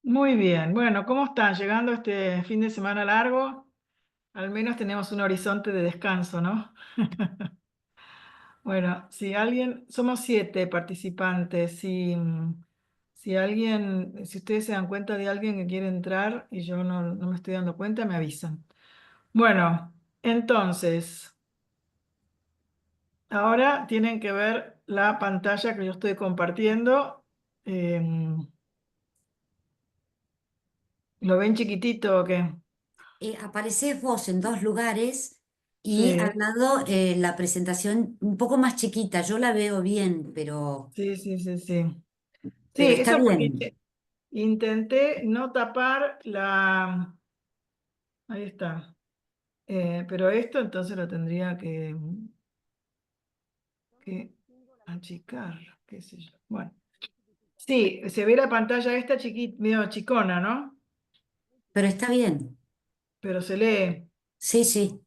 Muy bien, bueno, ¿cómo están? Llegando este fin de semana largo, al menos tenemos un horizonte de descanso, ¿no? Bueno, si alguien, somos 7 participantes, si ustedes se dan cuenta de alguien que quiere entrar y yo no me estoy dando cuenta, me avisan. Bueno, entonces, ahora tienen que ver la pantalla que yo estoy compartiendo. Em, ¿Lo ven chiquitito o qué? Apareces vos en dos lugares y al Sí, lado la presentación un poco más chiquita. Yo la veo bien, sí, sí, sí, sí. Sí, pero está eso porque bien. intenté no tapar la... Ahí está. Pero esto entonces lo tendría que achicar, qué sé yo. Bueno, sí, se ve la pantalla esta chiquita, medio chicona, ¿no? Pero está bien. Pero se lee. Sí, sí.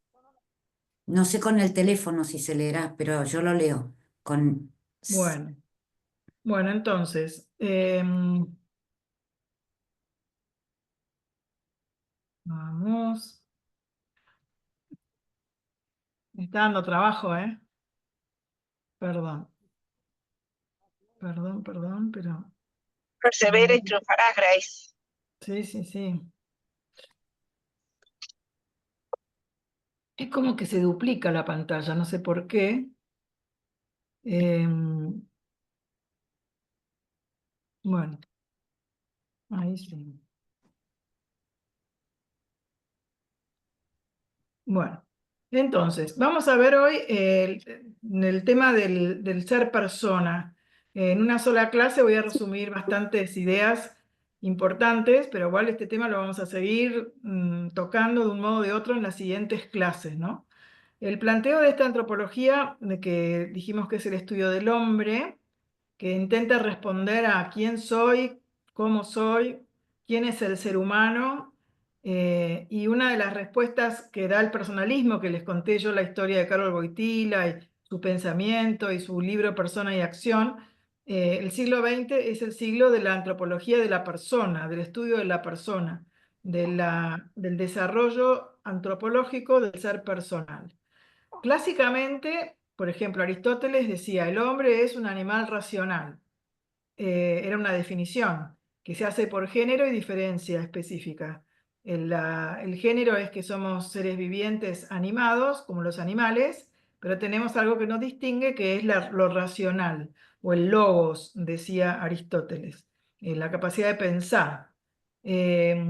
No sé con el teléfono si se leerá, pero yo lo leo. Con... Bueno, bueno, entonces, vamos. Me está dando trabajo, ¿eh? Perdón, perdón, pero... Persevera y triunfarás, Grace. Sí, sí, sí. Es como que se duplica la pantalla, no sé por qué. Em, bueno, ahí sí. Bueno, entonces, vamos a ver hoy el tema del ser persona. En una sola clase voy a resumir bastantes ideas importantes, pero igual este tema lo vamos a seguir tocando de un modo o de otro en las siguientes clases, ¿no? El planteo de esta antropología, de que dijimos que es el estudio del hombre, que intenta responder a quién soy, quién es el ser humano, y una de las respuestas que da el personalismo, que les conté yo la historia de Carol Wojtyla y su pensamiento y su libro Persona y Acción, el siglo XX es el siglo de la antropología de la persona, del estudio de la persona, del desarrollo antropológico del ser personal. Clásicamente, por ejemplo, Aristóteles decía, el hombre es un animal racional. Era una definición que se hace por género y diferencia específica. El género es que somos seres vivientes animados, como los animales, pero tenemos algo que nos distingue, que es lo racional, o el logos, decía Aristóteles, la capacidad de pensar. Eh,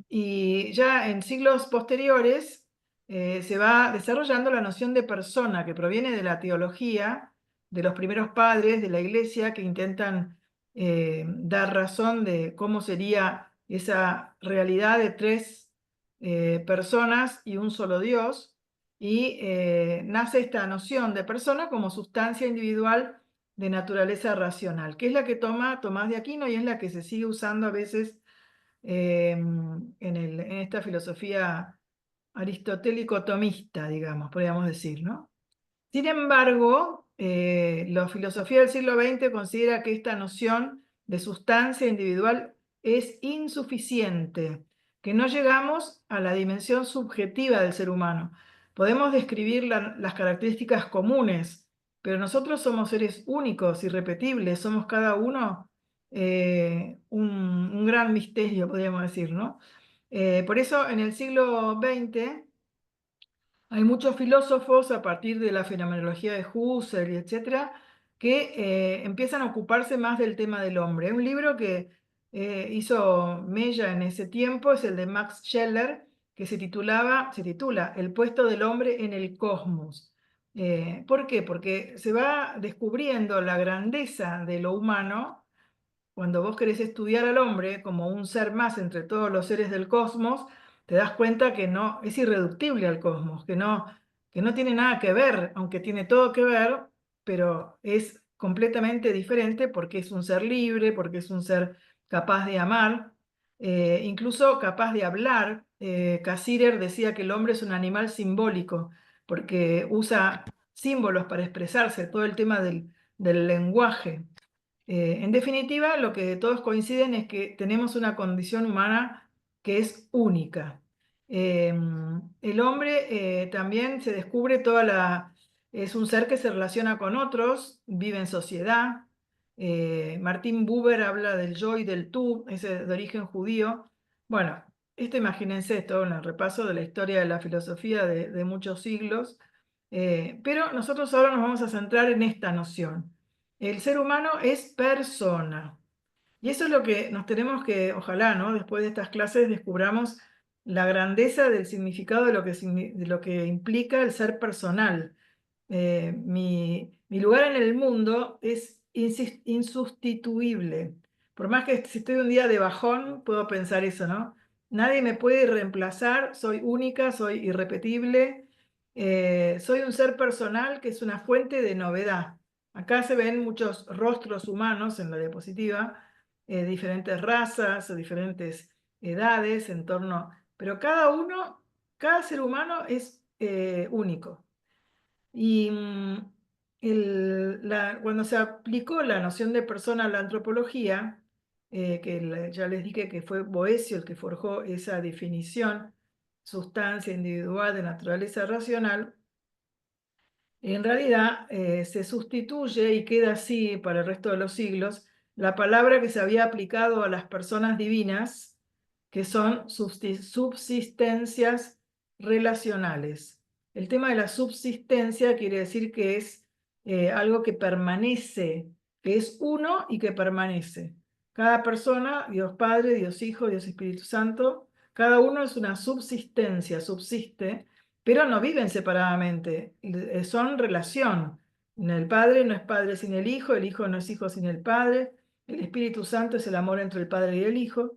y ya en siglos posteriores se va desarrollando la noción de persona, que proviene de la teología, de los primeros padres de la iglesia que intentan dar razón de cómo sería esa realidad de tres personas y un solo Dios, y nace esta noción de persona como sustancia individual de naturaleza racional, que es la que toma Tomás de Aquino y es la que se sigue usando a veces en esta filosofía aristotélico-tomista, digamos, podríamos decir, ¿no? Sin embargo, la filosofía del siglo XX considera que esta noción de sustancia individual es insuficiente, que no llegamos a la dimensión subjetiva del ser humano. Podemos describir las características comunes, pero nosotros somos seres únicos, irrepetibles, somos cada uno un gran misterio, podríamos decir, ¿no? Por eso en el siglo XX hay muchos filósofos a partir de la fenomenología de Husserl y etcétera, que empiezan a ocuparse más del tema del hombre. Un libro que hizo mella en ese tiempo es el de Max Scheler, que se titula El puesto del hombre en el cosmos. ¿Por qué? Porque se va descubriendo la grandeza de lo humano cuando vos querés estudiar al hombre como un ser más entre todos los seres del cosmos, te das cuenta que no es irreductible al cosmos, que no tiene nada que ver, aunque tiene todo que ver, pero es completamente diferente porque es un ser libre, porque es un ser capaz de amar, incluso capaz de hablar. Cassirer decía que el hombre es un animal simbólico porque usa símbolos para expresarse, todo el tema del lenguaje. En definitiva, lo que todos coinciden es que tenemos una condición humana que es única. El hombre también se descubre es un ser que se relaciona con otros, vive en sociedad. Martin Buber habla del yo y del tú, ese de origen judío. Bueno, esto imagínense, esto en el repaso de la historia de la filosofía de muchos siglos. Pero nosotros ahora nos vamos a centrar en esta noción. El ser humano es persona. Y eso es lo que nos tenemos que, ojalá, ¿no? Después de estas clases descubramos la grandeza del significado de lo que implica el ser personal. Mi lugar en el mundo es insustituible. Por más que si estoy un día de bajón, puedo pensar eso, ¿no? Nadie me puede reemplazar, soy única, soy irrepetible, soy un ser personal que es una fuente de novedad. Acá se ven muchos rostros humanos en la diapositiva, diferentes razas o diferentes edades en torno, pero cada ser humano es único. Y cuando se aplicó la noción de persona a la antropología, ya les dije que fue Boecio el que forjó esa definición, sustancia individual de naturaleza racional, en realidad se sustituye y queda así para el resto de los siglos la palabra que se había aplicado a las personas divinas, que son subsistencias relacionales. El tema de la subsistencia quiere decir que es algo que permanece, que es uno y que permanece. Cada persona, Dios Padre, Dios Hijo, Dios Espíritu Santo, cada uno es una subsistencia, subsiste, pero no viven separadamente, son relación. El Padre no es Padre sin el Hijo no es Hijo sin el Padre, el Espíritu Santo es el amor entre el Padre y el Hijo.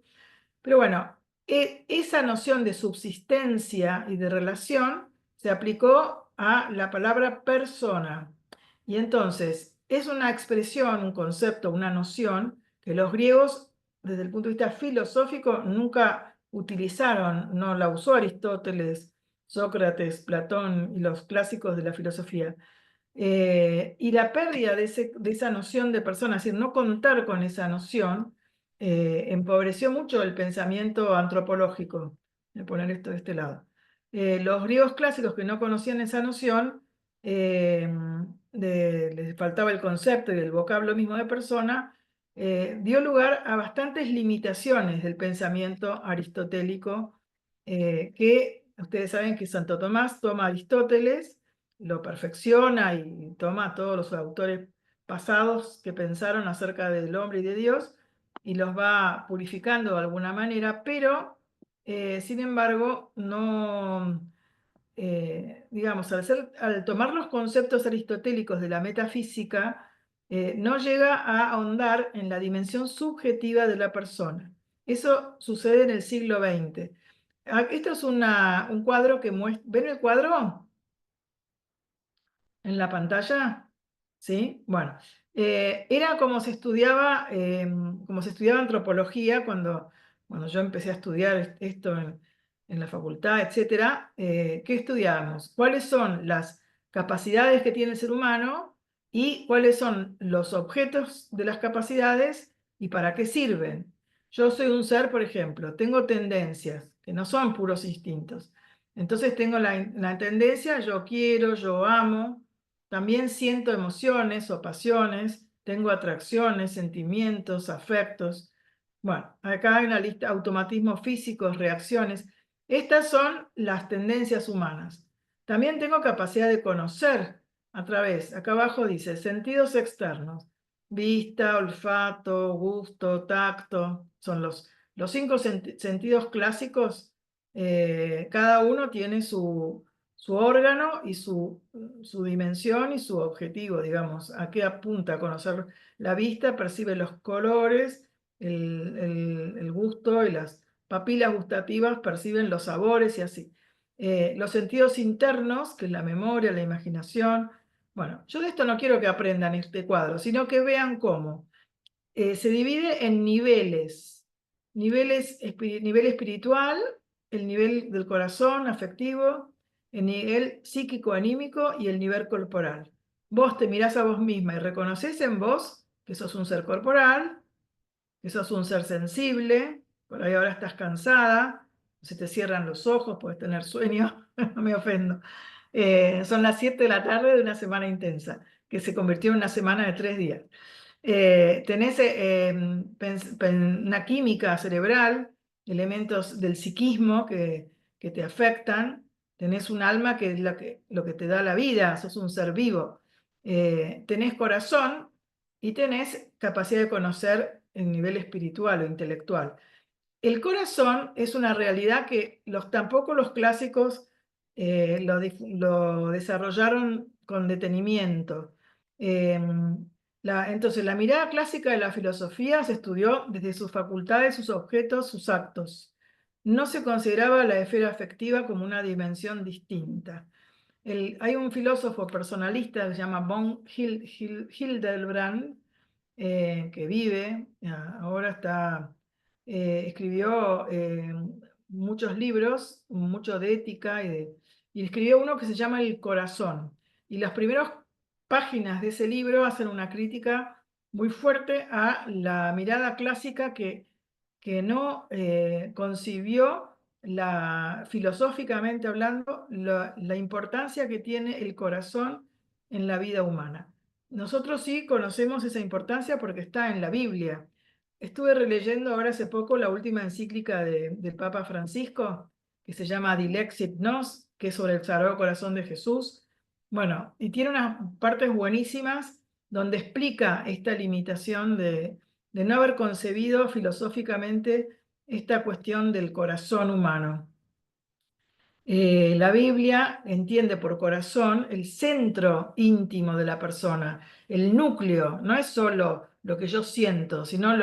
Pero bueno, esa noción de subsistencia y de relación se aplicó a la palabra persona. Y entonces es una expresión, un concepto, una noción que los griegos, desde el punto de vista filosófico, nunca utilizaron. No la usó Aristóteles, Sócrates, Platón y los clásicos de la filosofía. Y la pérdida de esa noción de persona, es decir, no contar con esa noción, empobreció mucho el pensamiento antropológico. Voy a poner esto de este lado. Los griegos clásicos que no conocían esa noción, les faltaba el concepto y el vocablo mismo de persona, dio lugar a bastantes limitaciones del pensamiento aristotélico, que ustedes saben que Santo Tomás toma a Aristóteles, lo perfecciona y toma a todos los autores pasados que pensaron acerca del hombre y de Dios y los va purificando de alguna manera, pero sin embargo, no, digamos, al tomar los conceptos aristotélicos de la metafísica, no llega a ahondar en la dimensión subjetiva de la persona. Eso sucede en el siglo XX. Esto es un cuadro que muestra. ¿Ven el cuadro en la pantalla? ¿Sí? Bueno, era como se estudiaba antropología cuando yo empecé a estudiar esto en la facultad, etcétera. ¿Qué estudiábamos? ¿Cuáles son las capacidades que tiene el ser humano y cuáles son los objetos de las capacidades y para qué sirven? Yo soy un ser, por ejemplo, tengo tendencias que no son puros instintos. Entonces tengo la tendencia, yo quiero, yo amo. También siento emociones o pasiones, tengo atracciones, sentimientos, afectos. Bueno, acá hay una lista, automatismos físicos, reacciones. Estas son las tendencias humanas. También tengo capacidad de conocer acá abajo dice, sentidos externos. Vista, olfato, gusto, tacto. Son los 5 sentidos clásicos. Cada uno tiene su órgano y su dimensión y su objetivo, digamos, a qué apunta. Conocer la vista, percibe los colores, el gusto y las papilas gustativas perciben los sabores y así. Los sentidos internos, que es la memoria, la imaginación. Bueno, yo de esto no quiero que aprendan este cuadro, sino que vean cómo se divide en niveles. Nivel espiritual, el nivel del corazón afectivo, el nivel psíquico anímico y el nivel corporal. Vos te mirás a vos misma y reconoces en vos que sos un ser corporal, que sos un ser sensible, por ahí ahora estás cansada, se te cierran los ojos, puedes tener sueño, no me ofendo. Son las 7 de la tarde de una semana intensa, que se convirtió en una semana de 3 días. Tenés una química cerebral, elementos del psiquismo que te afectan, tenés un alma que es lo que te da la vida, sos un ser vivo, tenés corazón y tenés capacidad de conocer el nivel espiritual o intelectual. El corazón es una realidad que tampoco los clásicos lo desarrollaron con detenimiento. Entonces, la mirada clásica de la filosofía se estudió desde sus facultades, sus objetos, sus actos. No se consideraba la esfera afectiva como una dimensión distinta. Hay un filósofo personalista que se llama von Hildebrand, que vive, ahora escribió muchos libros, mucho de ética, y escribió uno que se llama El Corazón. Y las primeras páginas de ese libro hacen una crítica muy fuerte a la mirada clásica que no concibió filosóficamente hablando, la importancia que tiene el corazón en la vida humana. Nosotros sí conocemos esa importancia porque está en la Biblia. Estuve releyendo ahora hace poco la última encíclica del Papa Francisco, que se llama Dilexit Nos, que es sobre el Sagrado Corazón de Jesús. Bueno, y tiene unas partes buenísimas donde explica esta limitación de no haber concebido filosóficamente esta cuestión del corazón humano. La Biblia entiende por corazón el centro íntimo de la persona, el núcleo, no es solo lo que yo siento, sino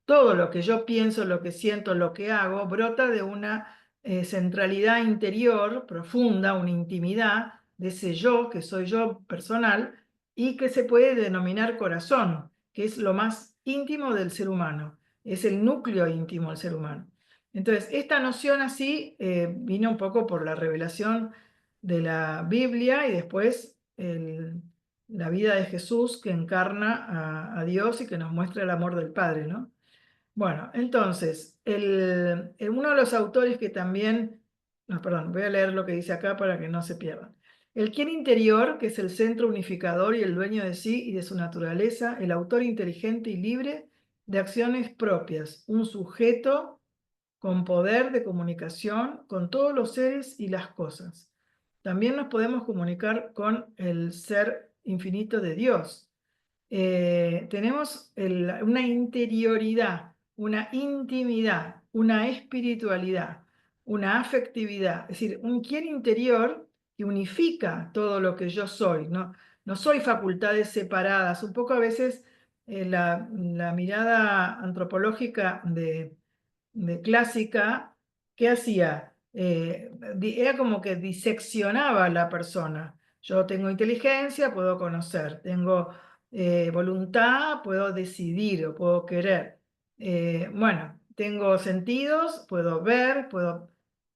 todo lo que yo pienso, lo que siento, lo que hago, brota de una centralidad interior profunda, una intimidad de ese yo, que soy yo personal, y que se puede denominar corazón, que es lo más íntimo del ser humano, es el núcleo íntimo del ser humano. Entonces, esta noción así vino un poco por la revelación de la Biblia y después la vida de Jesús que encarna a Dios y que nos muestra el amor del Padre, ¿no? Bueno, entonces, uno de los autores que también, no, perdón, voy a leer lo que dice acá para que no se pierdan. El quién interior, que es el centro unificador y el dueño de sí y de su naturaleza, el autor inteligente y libre de acciones propias, un sujeto con poder de comunicación con todos los seres y las cosas. También nos podemos comunicar con el ser infinito de Dios. Tenemos una interioridad, una intimidad, una espiritualidad, una afectividad, es decir, un quién interior que unifica todo lo que yo soy, ¿no? No soy facultades separadas. Un poco a veces la mirada antropológica de clásica, ¿qué hacía? Era como que diseccionaba a la persona. Yo tengo inteligencia, puedo conocer, tengo voluntad, puedo decidir o puedo querer. Bueno, tengo sentidos, puedo ver,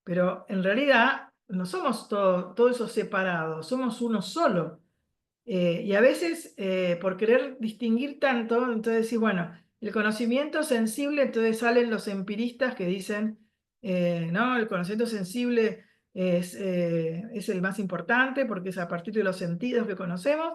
pero en realidad no somos todo eso separado, somos uno solo. Y a veces, por querer distinguir tanto, entonces sí, bueno, el conocimiento sensible, entonces salen los empiristas que dicen, no, el conocimiento sensible es el más importante porque es a partir de los sentidos que conocemos,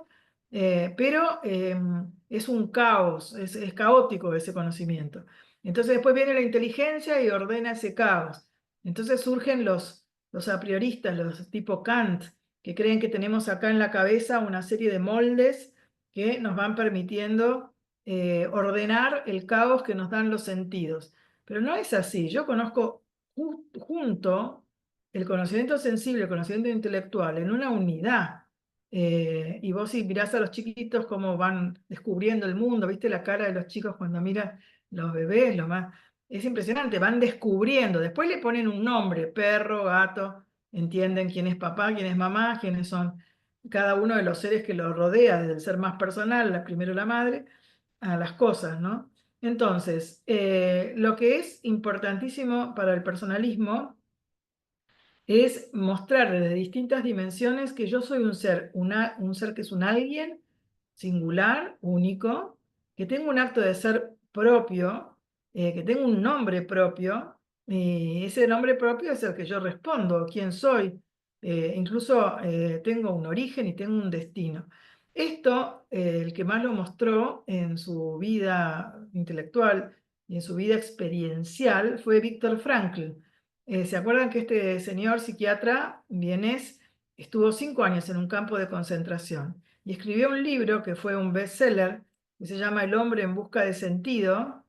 pero es un caos, es caótico ese conocimiento. Entonces después viene la inteligencia y ordena ese caos. Entonces surgen los a prioristas, los tipo Kant, que creen que tenemos acá en la cabeza una serie de moldes que nos van permitiendo ordenar el caos que nos dan los sentidos. Pero no es así. Yo conozco junto el conocimiento sensible, el conocimiento intelectual en una unidad. Y vos si mirás a los chiquitos cómo van descubriendo el mundo, ¿viste la cara de los chicos cuando miran los bebés? Es impresionante, van descubriendo. Después le ponen un nombre, perro, gato, entienden quién es papá, quién es mamá, quiénes son cada uno de los seres que los rodea, desde el ser más personal, primero la madre, a las cosas, ¿no? Entonces, lo que es importantísimo para el personalismo es mostrar desde distintas dimensiones que yo soy un ser que es un alguien singular, único, que tengo un acto de ser propio, que tengo un nombre propio, y ese nombre propio es el que yo respondo, quién soy. Incluso tengo un origen y tengo un destino. Esto, el que más lo mostró en su vida intelectual y en su vida experiencial fue Viktor Frankl. ¿Se acuerdan que este señor psiquiatra vienés estuvo 5 años en un campo de concentración y escribió un libro que fue un bestseller que se llama El hombre en busca de sentido,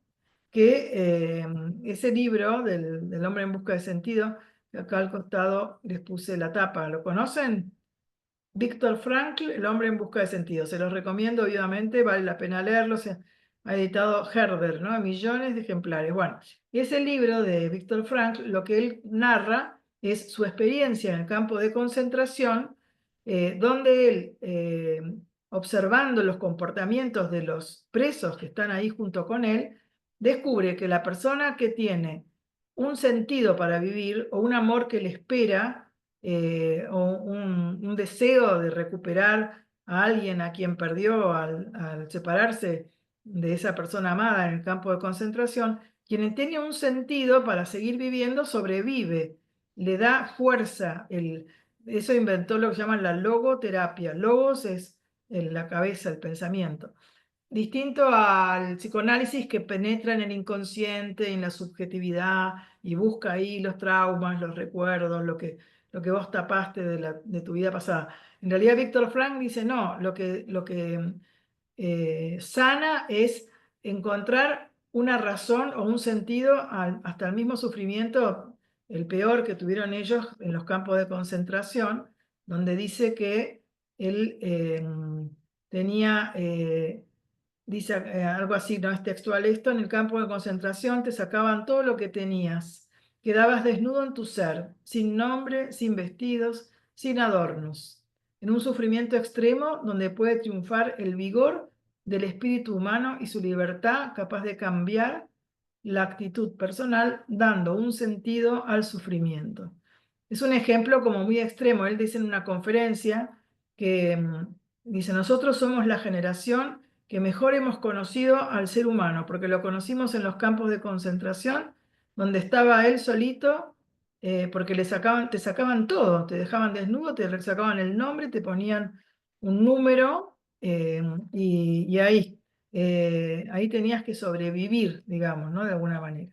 que ese libro del hombre en busca de sentido, acá al costado les puse la tapa, ¿lo conocen? Viktor Frankl, El hombre en busca de sentido. Se los recomiendo vivamente, vale la pena leerlo. Se ha editado Herder, ¿no? Millones de ejemplares. Bueno, ese libro de Viktor Frankl, lo que él narra es su experiencia en el campo de concentración, donde él, observando los comportamientos de los presos que están ahí junto con él, descubre que la persona que tiene un sentido para vivir o un amor que le espera, o un deseo de recuperar a alguien a quien perdió al separarse de esa persona amada en el campo de concentración, quien tiene un sentido para seguir viviendo sobrevive, le da fuerza. Eso inventó lo que llaman la logoterapia. Logos es la cabeza, el pensamiento. Distinto al psicoanálisis que penetra en el inconsciente, en la subjetividad y busca ahí los traumas, los recuerdos, lo que vos tapaste de tu vida pasada. En realidad, Víctor Frank dice, no, lo que sana es encontrar una razón o un sentido hasta el mismo sufrimiento, el peor que tuvieron ellos en los campos de concentración, donde dice que él tenía... dice algo así, no es textual esto: en el campo de concentración te sacaban todo lo que tenías, quedabas desnudo en tu ser, sin nombre, sin vestidos, sin adornos, en un sufrimiento extremo donde puede triunfar el vigor del espíritu humano y su libertad capaz de cambiar la actitud personal, dando un sentido al sufrimiento. Es un ejemplo como muy extremo. Él dice en una conferencia que dice, nosotros somos la generación que mejor hemos conocido al ser humano, porque lo conocimos en los campos de concentración, donde estaba él solito, porque te sacaban todo, te dejaban desnudo, te sacaban el nombre, te ponían un número, y ahí tenías que sobrevivir, digamos, ¿no? De alguna manera.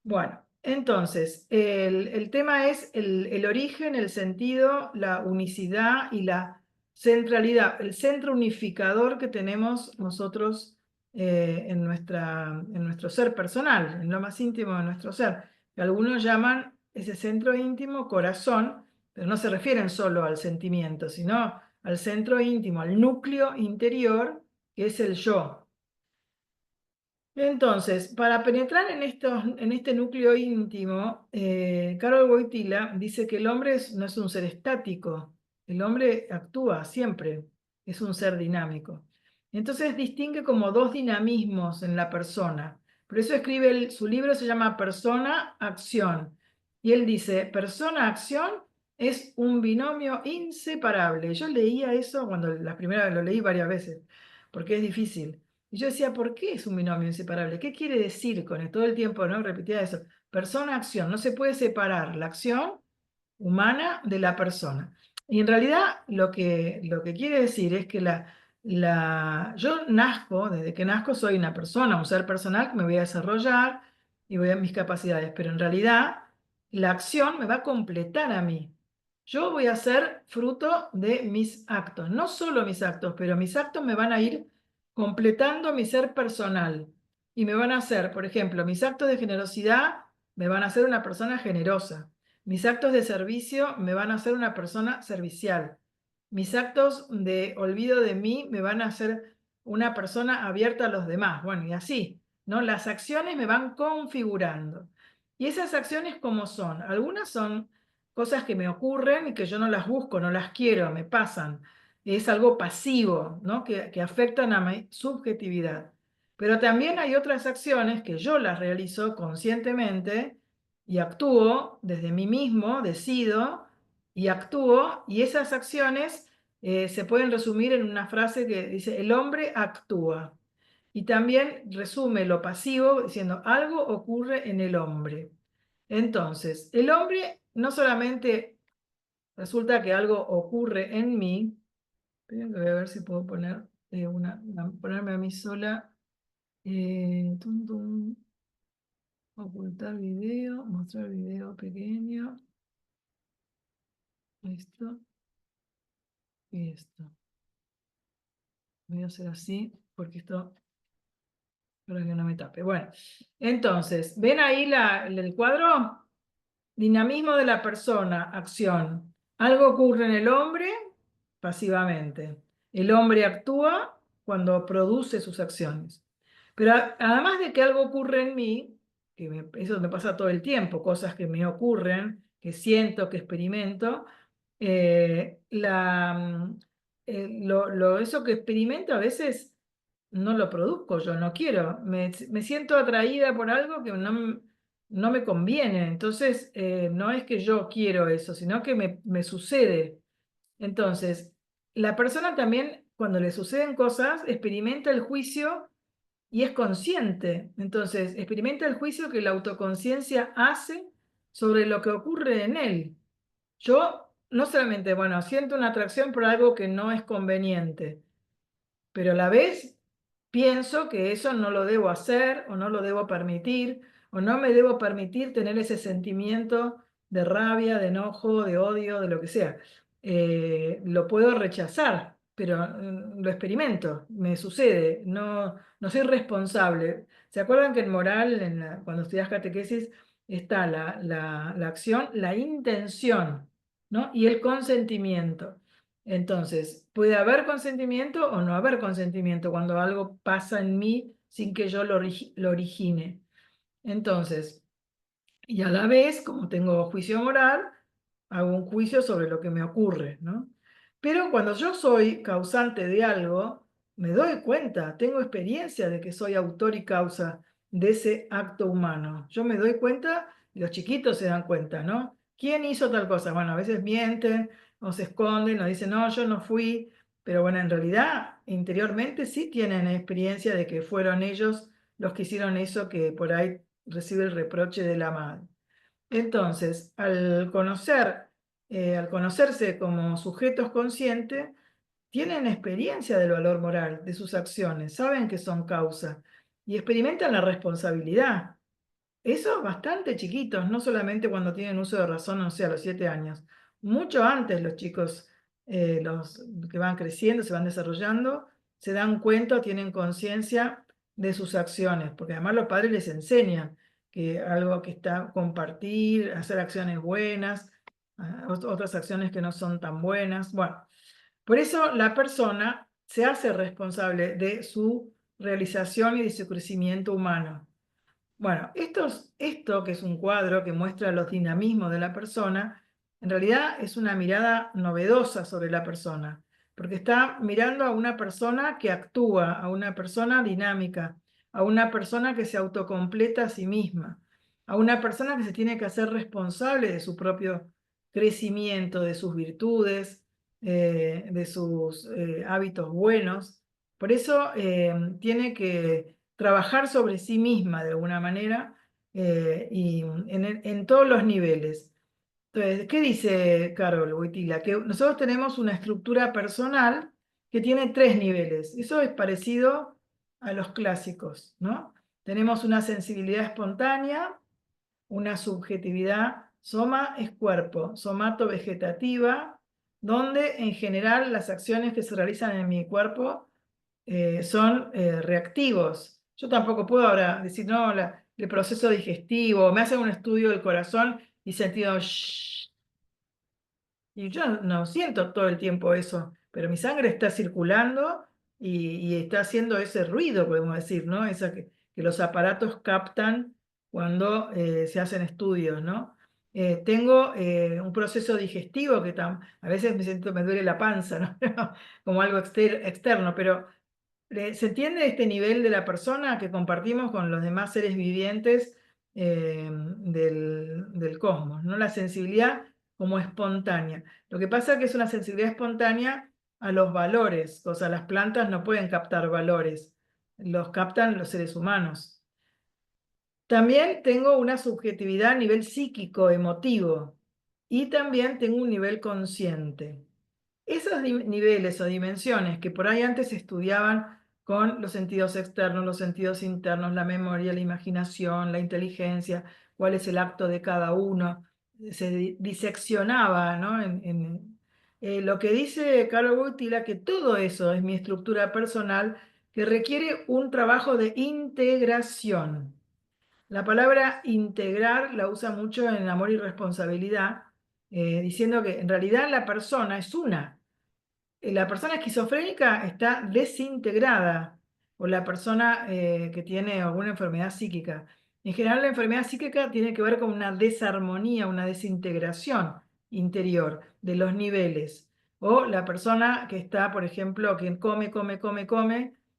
Bueno, entonces, el tema es el origen, el sentido, la unicidad y la centralidad, el centro unificador que tenemos nosotros en nuestro ser personal, en lo más íntimo de nuestro ser, que algunos llaman ese centro íntimo corazón, pero no se refieren solo al sentimiento, sino al centro íntimo, al núcleo interior, que es el yo. Entonces, para penetrar en este núcleo íntimo, Karol Wojtyla dice que el hombre no es un ser estático, el hombre actúa siempre, es un ser dinámico. Entonces distingue como dos dinamismos en la persona. Por eso escribe su libro, se llama Persona-Acción. Y él dice, persona-acción es un binomio inseparable. Yo leía eso cuando la primera vez lo leí varias veces, porque es difícil. Y yo decía, ¿por qué es un binomio inseparable? ¿Qué quiere decir con esto? Todo el tiempo, ¿no? Repetía eso. Persona-acción. No se puede separar la acción humana de la persona. Y en realidad lo que quiere decir es que yo nazco, desde que nazco soy una persona, un ser personal que me voy a desarrollar y voy a mis capacidades, pero en realidad la acción me va a completar a mí. Yo voy a ser fruto de mis actos, no solo mis actos, pero mis actos me van a ir completando mi ser personal y me van a hacer, por ejemplo, mis actos de generosidad me van a hacer una persona generosa. Mis actos de servicio me van a hacer una persona servicial. Mis actos de olvido de mí me van a hacer una persona abierta a los demás. Bueno, y así, ¿no? Las acciones me van configurando. Y esas acciones, ¿cómo son? Algunas son cosas que me ocurren y que yo no las busco, no las quiero, me pasan. Es algo pasivo, ¿no? Que afectan a mi subjetividad. Pero también hay otras acciones que yo las realizo conscientemente y actúo desde mí mismo, decido y actúo, y esas acciones se pueden resumir en una frase que dice, el hombre actúa. y también resume lo pasivo diciendo algo ocurre en el hombre. Entonces, el hombre no solamente resulta que algo ocurre en mí, esperen que voy a ver si puedo poner ponerme a mí sola. Tum, tum. Ocultar video, mostrar video pequeño. Esto y esto. Voy a hacer así porque esto, para que no me tape. Bueno, entonces, ¿ven ahí el cuadro? Dinamismo de la persona, acción. Algo ocurre en el hombre pasivamente. El hombre actúa cuando produce sus acciones. Pero además de que algo ocurre en mí, eso me pasa todo el tiempo, cosas que me ocurren, que siento, que experimento, eh, la, mm, eso que experimento a veces no lo produzco, yo no quiero, me siento atraída por algo que no me conviene, entonces no es que yo quiero eso, sino que me sucede. Entonces, la persona también, cuando le suceden cosas, experimenta el juicio y es consciente. Entonces, experimenta el juicio que la autoconciencia hace sobre lo que ocurre en él. Yo no solamente, bueno, siento una atracción por algo que no es conveniente, pero a la vez pienso que eso no lo debo hacer o no lo debo permitir o no me debo permitir tener ese sentimiento de rabia, de enojo, de odio, de lo que sea. Lo puedo rechazar, pero lo experimento, me sucede, no soy responsable. ¿Se acuerdan que en moral, cuando estudias catequesis, está la acción, la intención, ¿no? Y el consentimiento? Entonces, puede haber consentimiento o no haber consentimiento cuando algo pasa en mí sin que yo lo origine. Entonces, y a la vez, como tengo juicio moral, hago un juicio sobre lo que me ocurre, ¿no? Pero cuando yo soy causante de algo, me doy cuenta, tengo experiencia de que soy autor y causa de ese acto humano. Yo me doy cuenta, y los chiquitos se dan cuenta, ¿no? ¿Quién hizo tal cosa? Bueno, a veces mienten, o se esconden, o dicen, no, yo no fui, pero bueno, en realidad, interiormente sí tienen experiencia de que fueron ellos los que hicieron eso que por ahí recibe el reproche de la madre. Entonces, al conocerse como sujetos conscientes, tienen experiencia del valor moral de sus acciones, saben que son causa y experimentan la responsabilidad. Eso bastante chiquitos, no solamente cuando tienen uso de razón, no sé, a los 7 años. Mucho antes los chicos, los que van creciendo, se van desarrollando, se dan cuenta, tienen conciencia de sus acciones, porque además los padres les enseñan que algo que está compartir, hacer acciones buenas, otras acciones que no son tan buenas. Bueno, por eso la persona se hace responsable de su realización y de su crecimiento humano. Bueno, esto que es un cuadro que muestra los dinamismos de la persona, en realidad es una mirada novedosa sobre la persona, porque está mirando a una persona que actúa, a una persona dinámica, a una persona que se autocompleta a sí misma, a una persona que se tiene que hacer responsable de su propio crecimiento, de sus virtudes, de sus hábitos buenos. Por eso tiene que trabajar sobre sí misma de alguna manera y en todos los niveles. Entonces, ¿qué dice Carol Wojtyla? Que nosotros tenemos una estructura personal que tiene 3 niveles. Eso es parecido a los clásicos, ¿no? Tenemos una sensibilidad espontánea, una subjetividad, soma es cuerpo, somato vegetativa, donde en general las acciones que se realizan en mi cuerpo son reactivos. Yo tampoco puedo ahora decir, no, el proceso digestivo, me hacen un estudio del corazón y sentido, shh, y yo no siento todo el tiempo eso, pero mi sangre está circulando y está haciendo ese ruido, podemos decir, ¿no? Esa que los aparatos captan cuando se hacen estudios, ¿no? Tengo un proceso digestivo que a veces me duele la panza, ¿no? Como algo externo, pero ¿se entiende este nivel de la persona que compartimos con los demás seres vivientes del cosmos, ¿no? La sensibilidad como espontánea. Lo que pasa es que es una sensibilidad espontánea a los valores, o sea, las plantas no pueden captar valores. los captan los seres humanos. También tengo una subjetividad a nivel psíquico, emotivo, y también tengo un nivel consciente. Esos niveles o dimensiones que por ahí antes se estudiaban con los sentidos externos, los sentidos internos, la memoria, la imaginación, la inteligencia, cuál es el acto de cada uno, se diseccionaba, ¿no? Lo que dice Carol Wojtyla, que todo eso es mi estructura personal que requiere un trabajo de integración. La palabra integrar la usa mucho en Amor y Responsabilidad, diciendo que en realidad la persona es una. La persona esquizofrénica está desintegrada, o la persona que tiene alguna enfermedad psíquica. En general, la enfermedad psíquica tiene que ver con una desarmonía, una desintegración interior de los niveles. O la persona que está, por ejemplo, que come,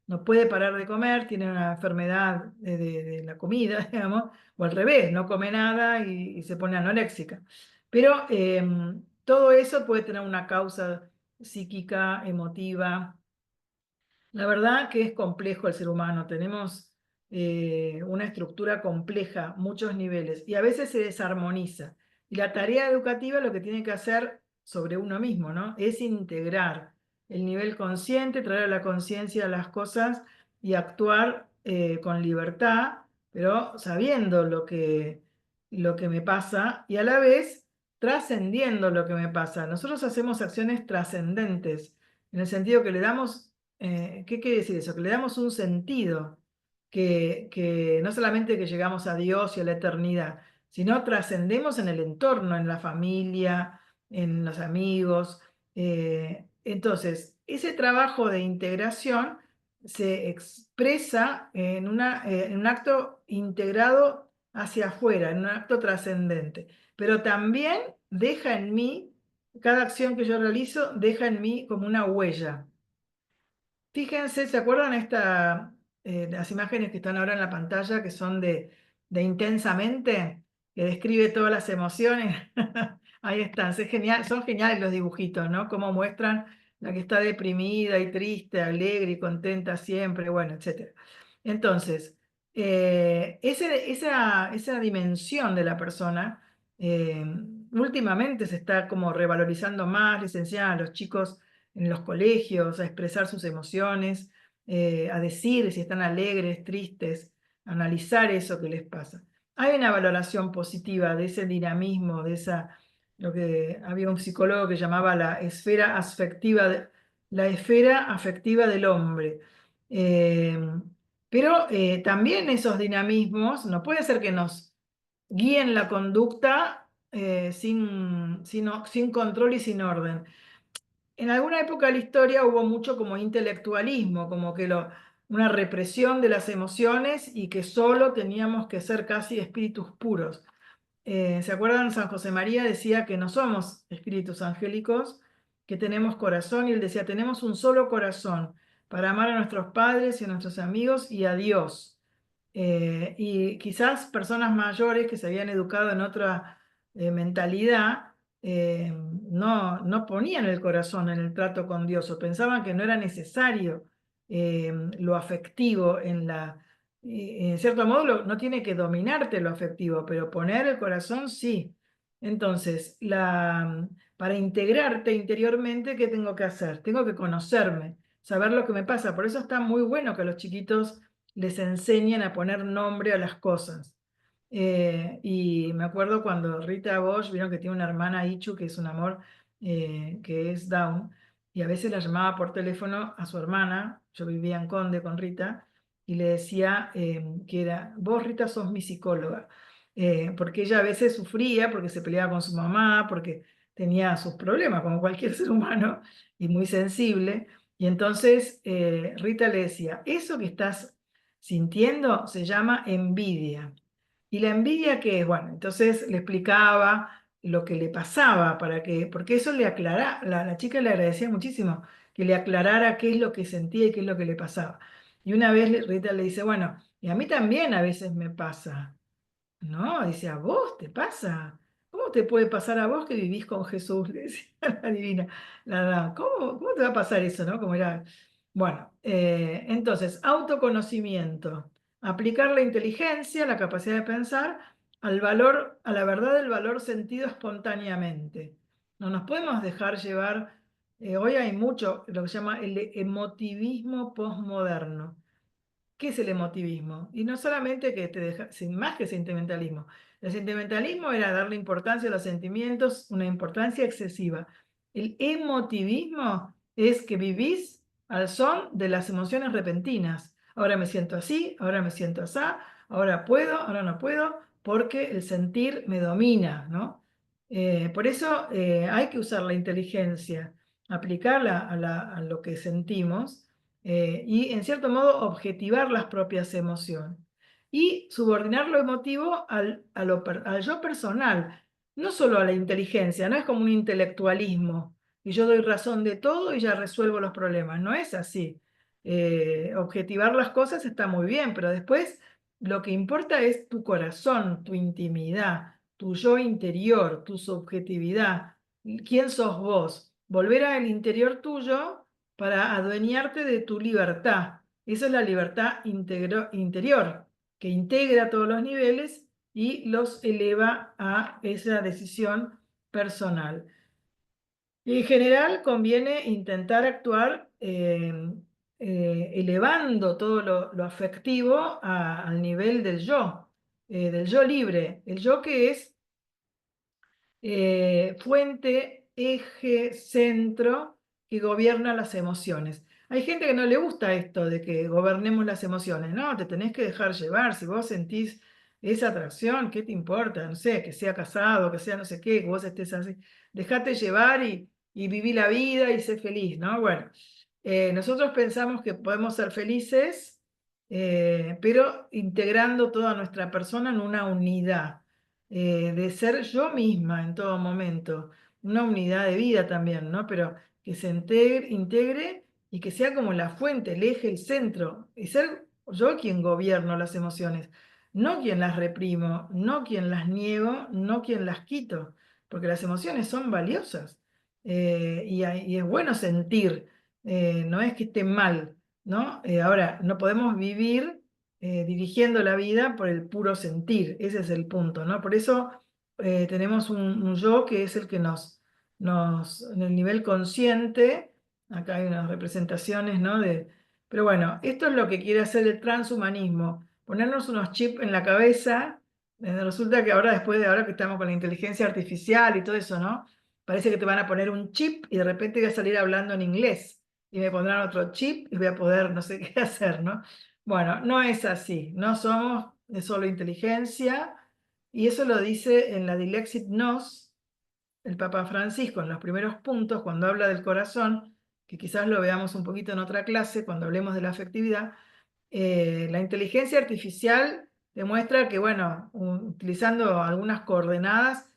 no puede parar de comer, tiene una enfermedad de la comida, digamos, o al revés, no come nada y se pone anoréxica. Pero todo eso puede tener una causa psíquica, emotiva. La verdad que es complejo el ser humano, tenemos una estructura compleja, muchos niveles, y a veces se desarmoniza. Y la tarea educativa lo que tiene que hacer sobre uno mismo, ¿no? Es integrar el nivel consciente, traer a la conciencia las cosas y actuar con libertad, pero sabiendo lo que me pasa y a la vez trascendiendo lo que me pasa. Nosotros hacemos acciones trascendentes, en el sentido que le damos, ¿qué quiere decir eso? Que le damos un sentido, que no solamente que llegamos a Dios y a la eternidad, sino trascendemos en el entorno, en la familia, en los amigos. Entonces, ese trabajo de integración se expresa en un acto integrado hacia afuera, en un acto trascendente, pero también deja en mí, cada acción que yo realizo deja en mí como una huella. Fíjense, ¿se acuerdan las imágenes que están ahora en la pantalla que son de Intensamente? Que describe todas las emociones. Ahí están, son geniales los dibujitos, ¿no? Cómo muestran la que está deprimida y triste, alegre y contenta siempre, bueno, etc. Entonces, esa dimensión de la persona últimamente se está como revalorizando más, les enseñan a los chicos en los colegios a expresar sus emociones, a decir si están alegres, tristes, analizar eso que les pasa. Hay una valoración positiva de ese dinamismo, lo que había un psicólogo que llamaba la esfera afectiva del hombre. Eh, pero también esos dinamismos no puede ser que nos guíen la conducta sin control y sin orden. En alguna época de la historia hubo mucho como intelectualismo, como que una represión de las emociones y que solo teníamos que ser casi espíritus puros. ¿Se acuerdan? San José María decía que no somos espíritus angélicos, que tenemos corazón, y él decía, tenemos un solo corazón para amar a nuestros padres y a nuestros amigos y a Dios. Y quizás personas mayores que se habían educado en otra mentalidad no ponían el corazón en el trato con Dios o pensaban que no era necesario lo afectivo en cierto modo no tiene que dominarte lo afectivo, pero poner el corazón sí. Entonces, para integrarte interiormente, ¿qué tengo que hacer? Tengo que conocerme, saber lo que me pasa. Por eso está muy bueno que a los chiquitos les enseñen a poner nombre a las cosas. Y me acuerdo cuando Rita Bosch, vieron que tiene una hermana Ichu, que es un amor, que es Down, y a veces la llamaba por teléfono a su hermana, yo vivía en Conde con Rita, y le decía que era, vos Rita sos mi psicóloga, porque ella a veces sufría, porque se peleaba con su mamá, porque tenía sus problemas, como cualquier ser humano, y muy sensible, y entonces Rita le decía, eso que estás sintiendo se llama envidia. ¿Y la envidia qué es? Bueno, entonces le explicaba lo que le pasaba porque eso le aclaraba, la chica le agradecía muchísimo que le aclarara qué es lo que sentía y qué es lo que le pasaba. Y una vez Rita le dice, bueno, y a mí también a veces me pasa, ¿no? Dice, ¿a vos te pasa? ¿Cómo te puede pasar a vos que vivís con Jesús? Le decía la divina, ¿cómo te va a pasar eso, no? Como era. Bueno, entonces, autoconocimiento. Aplicar la inteligencia, la capacidad de pensar, al valor, a la verdad del valor sentido espontáneamente. No nos podemos dejar llevar, hoy hay mucho lo que se llama el emotivismo posmoderno. ¿Qué es el emotivismo? Y no solamente que te deja, sin más que sentimentalismo. El sentimentalismo era darle importancia a los sentimientos, una importancia excesiva. El emotivismo es que vivís al son de las emociones repentinas. Ahora me siento así, ahora me siento así, ahora puedo, ahora no puedo, porque el sentir me domina, ¿no? Por eso hay que usar la inteligencia, aplicarla a lo que sentimos y en cierto modo objetivar las propias emociones y subordinar lo emotivo al yo personal, no solo a la inteligencia, no es como un intelectualismo y yo doy razón de todo y ya resuelvo los problemas, no es así. Objetivar las cosas está muy bien, pero después lo que importa es tu corazón, tu intimidad, tu yo interior, tu subjetividad, quién sos vos, volver al interior tuyo para adueñarte de tu libertad. Esa es la libertad interior, que integra todos los niveles y los eleva a esa decisión personal. Y en general conviene intentar actuar elevando todo lo afectivo al nivel del yo libre, el yo que es fuente, eje, centro que gobierna las emociones. Hay gente que no le gusta esto de que gobernemos las emociones. No, te tenés que dejar llevar. Si vos sentís esa atracción, ¿qué te importa? No sé, que sea casado, que sea no sé qué, que vos estés así. Dejate llevar y viví la vida y sé feliz, ¿no? Bueno, nosotros pensamos que podemos ser felices, pero integrando toda nuestra persona en una unidad de ser yo misma en todo momento, una unidad de vida también, ¿no? Pero que se integre y que sea como la fuente, el eje, el centro, y ser yo quien gobierno las emociones, no quien las reprimo, no quien las niego, no quien las quito, porque las emociones son valiosas y es bueno sentir, no es que esté mal, ¿no? Ahora, no podemos vivir dirigiendo la vida por el puro sentir, ese es el punto, ¿no? Por eso tenemos un yo que es el que en el nivel consciente, acá hay unas representaciones, ¿no? Pero bueno, esto es lo que quiere hacer el transhumanismo, ponernos unos chips en la cabeza. Resulta que ahora, después de ahora que estamos con la inteligencia artificial y todo eso, ¿no? Parece que te van a poner un chip y de repente voy a salir hablando en inglés y me pondrán otro chip y voy a poder no sé qué hacer, ¿no? Bueno, no es así, no somos de solo inteligencia, y eso lo dice en la Dilexit Nos, el Papa Francisco, en los primeros puntos, cuando habla del corazón, que quizás lo veamos un poquito en otra clase, cuando hablemos de la afectividad. La inteligencia artificial demuestra que, bueno, utilizando algunas coordenadas,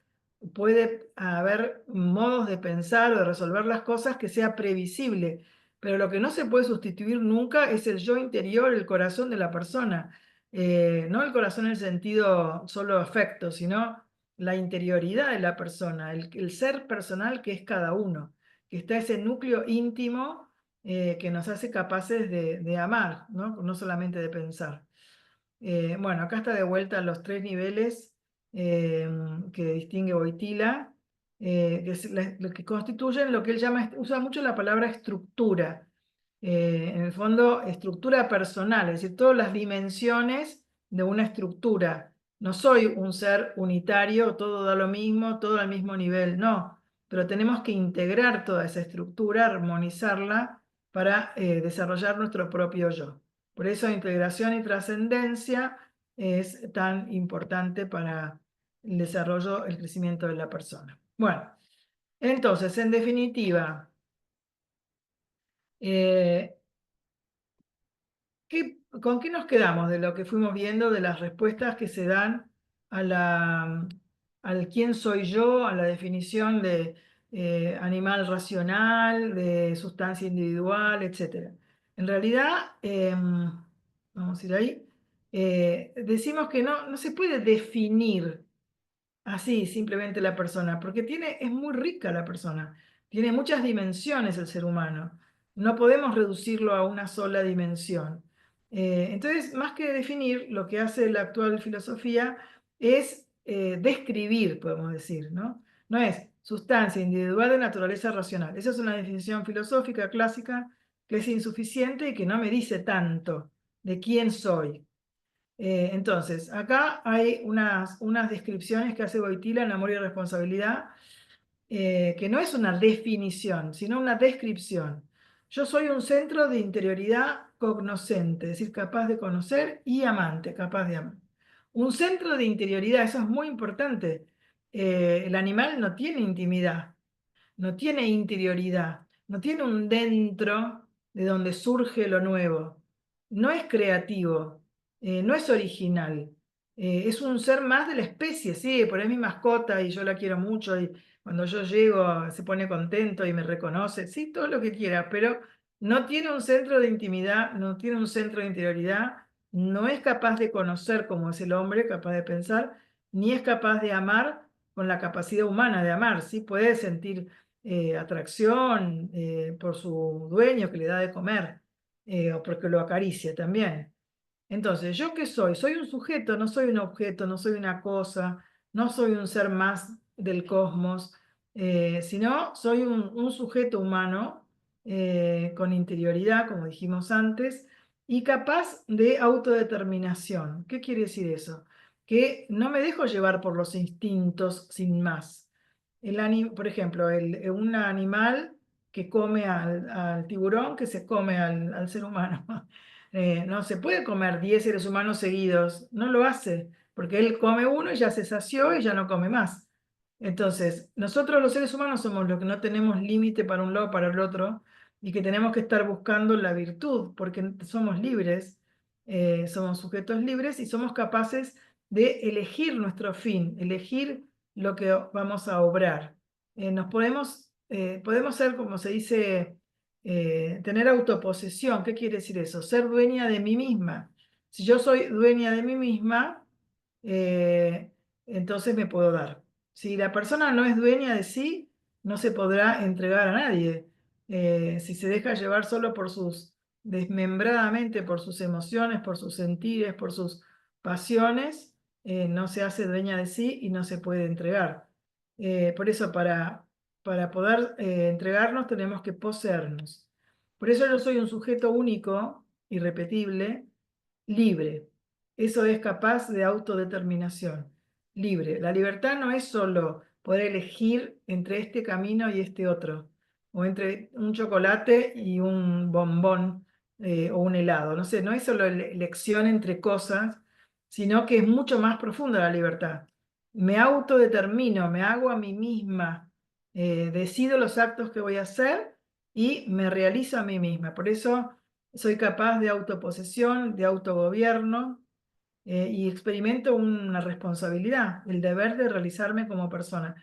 puede haber modos de pensar o de resolver las cosas que sea previsible, pero lo que no se puede sustituir nunca es el yo interior, el corazón de la persona. No el corazón en el sentido solo afecto, sino la interioridad de la persona, el ser personal que es cada uno, que está ese núcleo íntimo que nos hace capaces de amar, ¿no? No solamente de pensar. Bueno, acá está de vuelta los tres niveles que distingue Wojtyla, que, lo que constituyen lo que él llama, usa mucho la palabra estructura. En el fondo, estructura personal, es decir, todas las dimensiones de una estructura. No soy un ser unitario, todo da lo mismo, todo al mismo nivel, no, pero tenemos que integrar toda esa estructura, armonizarla para desarrollar nuestro propio yo. Por eso integración y trascendencia es tan importante para el desarrollo, el crecimiento de la persona. Bueno, entonces, en definitiva, eh, ¿con qué nos quedamos de lo que fuimos viendo, de las respuestas que se dan al quién soy yo, a la definición de animal racional, de sustancia individual, etcétera? En realidad, vamos a ir ahí, decimos que no se puede definir así simplemente la persona, porque es muy rica la persona, tiene muchas dimensiones el ser humano. No podemos reducirlo a una sola dimensión. Entonces, más que definir, lo que hace la actual filosofía es describir, podemos decir, ¿no? No es sustancia individual de naturaleza racional. Esa es una definición filosófica clásica que es insuficiente y que no me dice tanto de quién soy. Entonces, acá hay unas descripciones que hace Wojtyla en Amor y Responsabilidad, que no es una definición, sino una descripción. Yo soy un centro de interioridad cognoscente, es decir, capaz de conocer, y amante, capaz de amar. Un centro de interioridad, eso es muy importante. El animal no tiene intimidad, no tiene interioridad, no tiene un dentro de donde surge lo nuevo, no es creativo, no es original, es un ser más de la especie, sí, por ahí es mi mascota y yo la quiero mucho y cuando yo llego se pone contento y me reconoce, sí, todo lo que quiera, pero no tiene un centro de intimidad, no tiene un centro de interioridad, no es capaz de conocer como es el hombre, capaz de pensar, ni es capaz de amar con la capacidad humana de amar, sí, puede sentir atracción por su dueño que le da de comer o porque lo acaricia también. Entonces, ¿yo qué soy? Soy un sujeto, no soy un objeto, no soy una cosa, no soy un ser más del cosmos, sino soy un sujeto humano con interioridad, como dijimos antes, y capaz de autodeterminación. ¿Qué quiere decir eso? Que no me dejo llevar por los instintos sin más. Por ejemplo, un animal que come al tiburón, que se come al ser humano. No se puede comer 10 seres humanos seguidos, no lo hace, porque él come uno y ya se sació y ya no come más. Entonces, nosotros los seres humanos somos los que no tenemos límite para un lado o para el otro y que tenemos que estar buscando la virtud, porque somos libres, somos sujetos libres y somos capaces de elegir nuestro fin, elegir lo que vamos a obrar. Podemos ser, como se dice, tener autoposesión. ¿Qué quiere decir eso? Ser dueña de mí misma. Si yo soy dueña de mí misma, eh, entonces me puedo dar. Si la persona no es dueña de sí, no se podrá entregar a nadie. Si se deja llevar solo desmembradamente por sus emociones, por sus sentires, por sus pasiones, no se hace dueña de sí y no se puede entregar. Por eso, para poder entregarnos, tenemos que poseernos. Por eso yo soy un sujeto único, irrepetible, libre. Eso es capaz de autodeterminación. Libre. La libertad no es solo poder elegir entre este camino y este otro, o entre un chocolate y un bombón o un helado. No sé, no es solo elección entre cosas, sino que es mucho más profunda la libertad. Me autodetermino, me hago a mí misma, decido los actos que voy a hacer y me realizo a mí misma. Por eso soy capaz de autoposesión, de autogobierno y experimento una responsabilidad, el deber de realizarme como persona.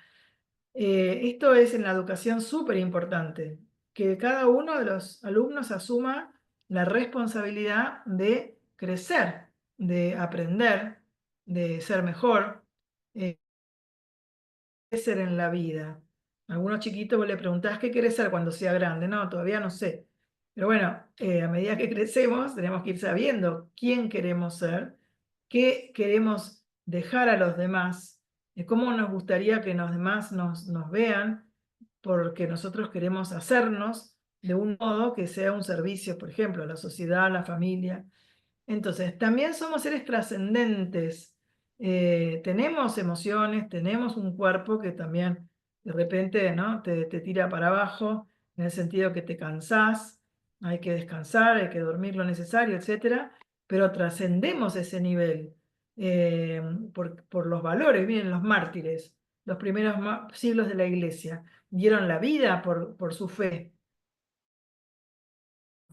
Esto es en la educación súper importante, que cada uno de los alumnos asuma la responsabilidad de crecer, de aprender, de ser mejor, ser en la vida. Algunos chiquitos vos le preguntás qué querés ser cuando sea grande. No, todavía no sé. Pero bueno, a medida que crecemos tenemos que ir sabiendo quién queremos ser, qué queremos dejar a los demás, cómo nos gustaría que los demás nos vean, porque nosotros queremos hacernos de un modo que sea un servicio, por ejemplo, a la sociedad, a la familia. Entonces, también somos seres trascendentes. Tenemos emociones, tenemos un cuerpo que también de repente, ¿no? te tira para abajo, en el sentido que te cansás, hay que descansar, hay que dormir lo necesario, etcétera, pero trascendemos ese nivel eh, por los valores. Miren, los mártires, los primeros siglos de la iglesia, dieron la vida por su fe,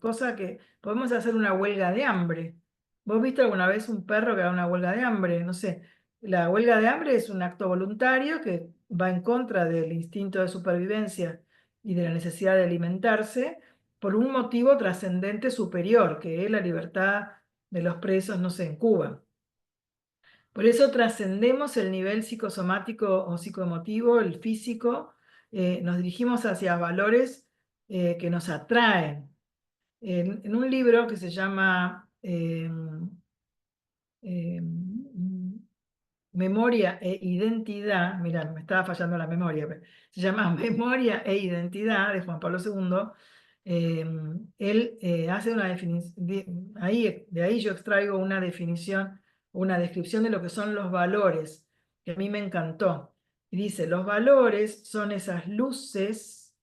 cosa que podemos hacer una huelga de hambre. ¿Vos viste alguna vez un perro que haga una huelga de hambre? No sé. La huelga de hambre es un acto voluntario que va en contra del instinto de supervivencia y de la necesidad de alimentarse por un motivo trascendente superior, que es la libertad de los presos, no sé, en Cuba. Por eso trascendemos el nivel psicosomático o psicoemotivo, el físico, nos dirigimos hacia valores que nos atraen, en un libro que se llama Memoria e Identidad. Mirá, me estaba fallando la memoria, pero se llama Memoria e Identidad, de Juan Pablo II. Él hace una definición, de ahí yo extraigo una definición, una descripción de lo que son los valores, que a mí me encantó. Y dice, los valores son esas luces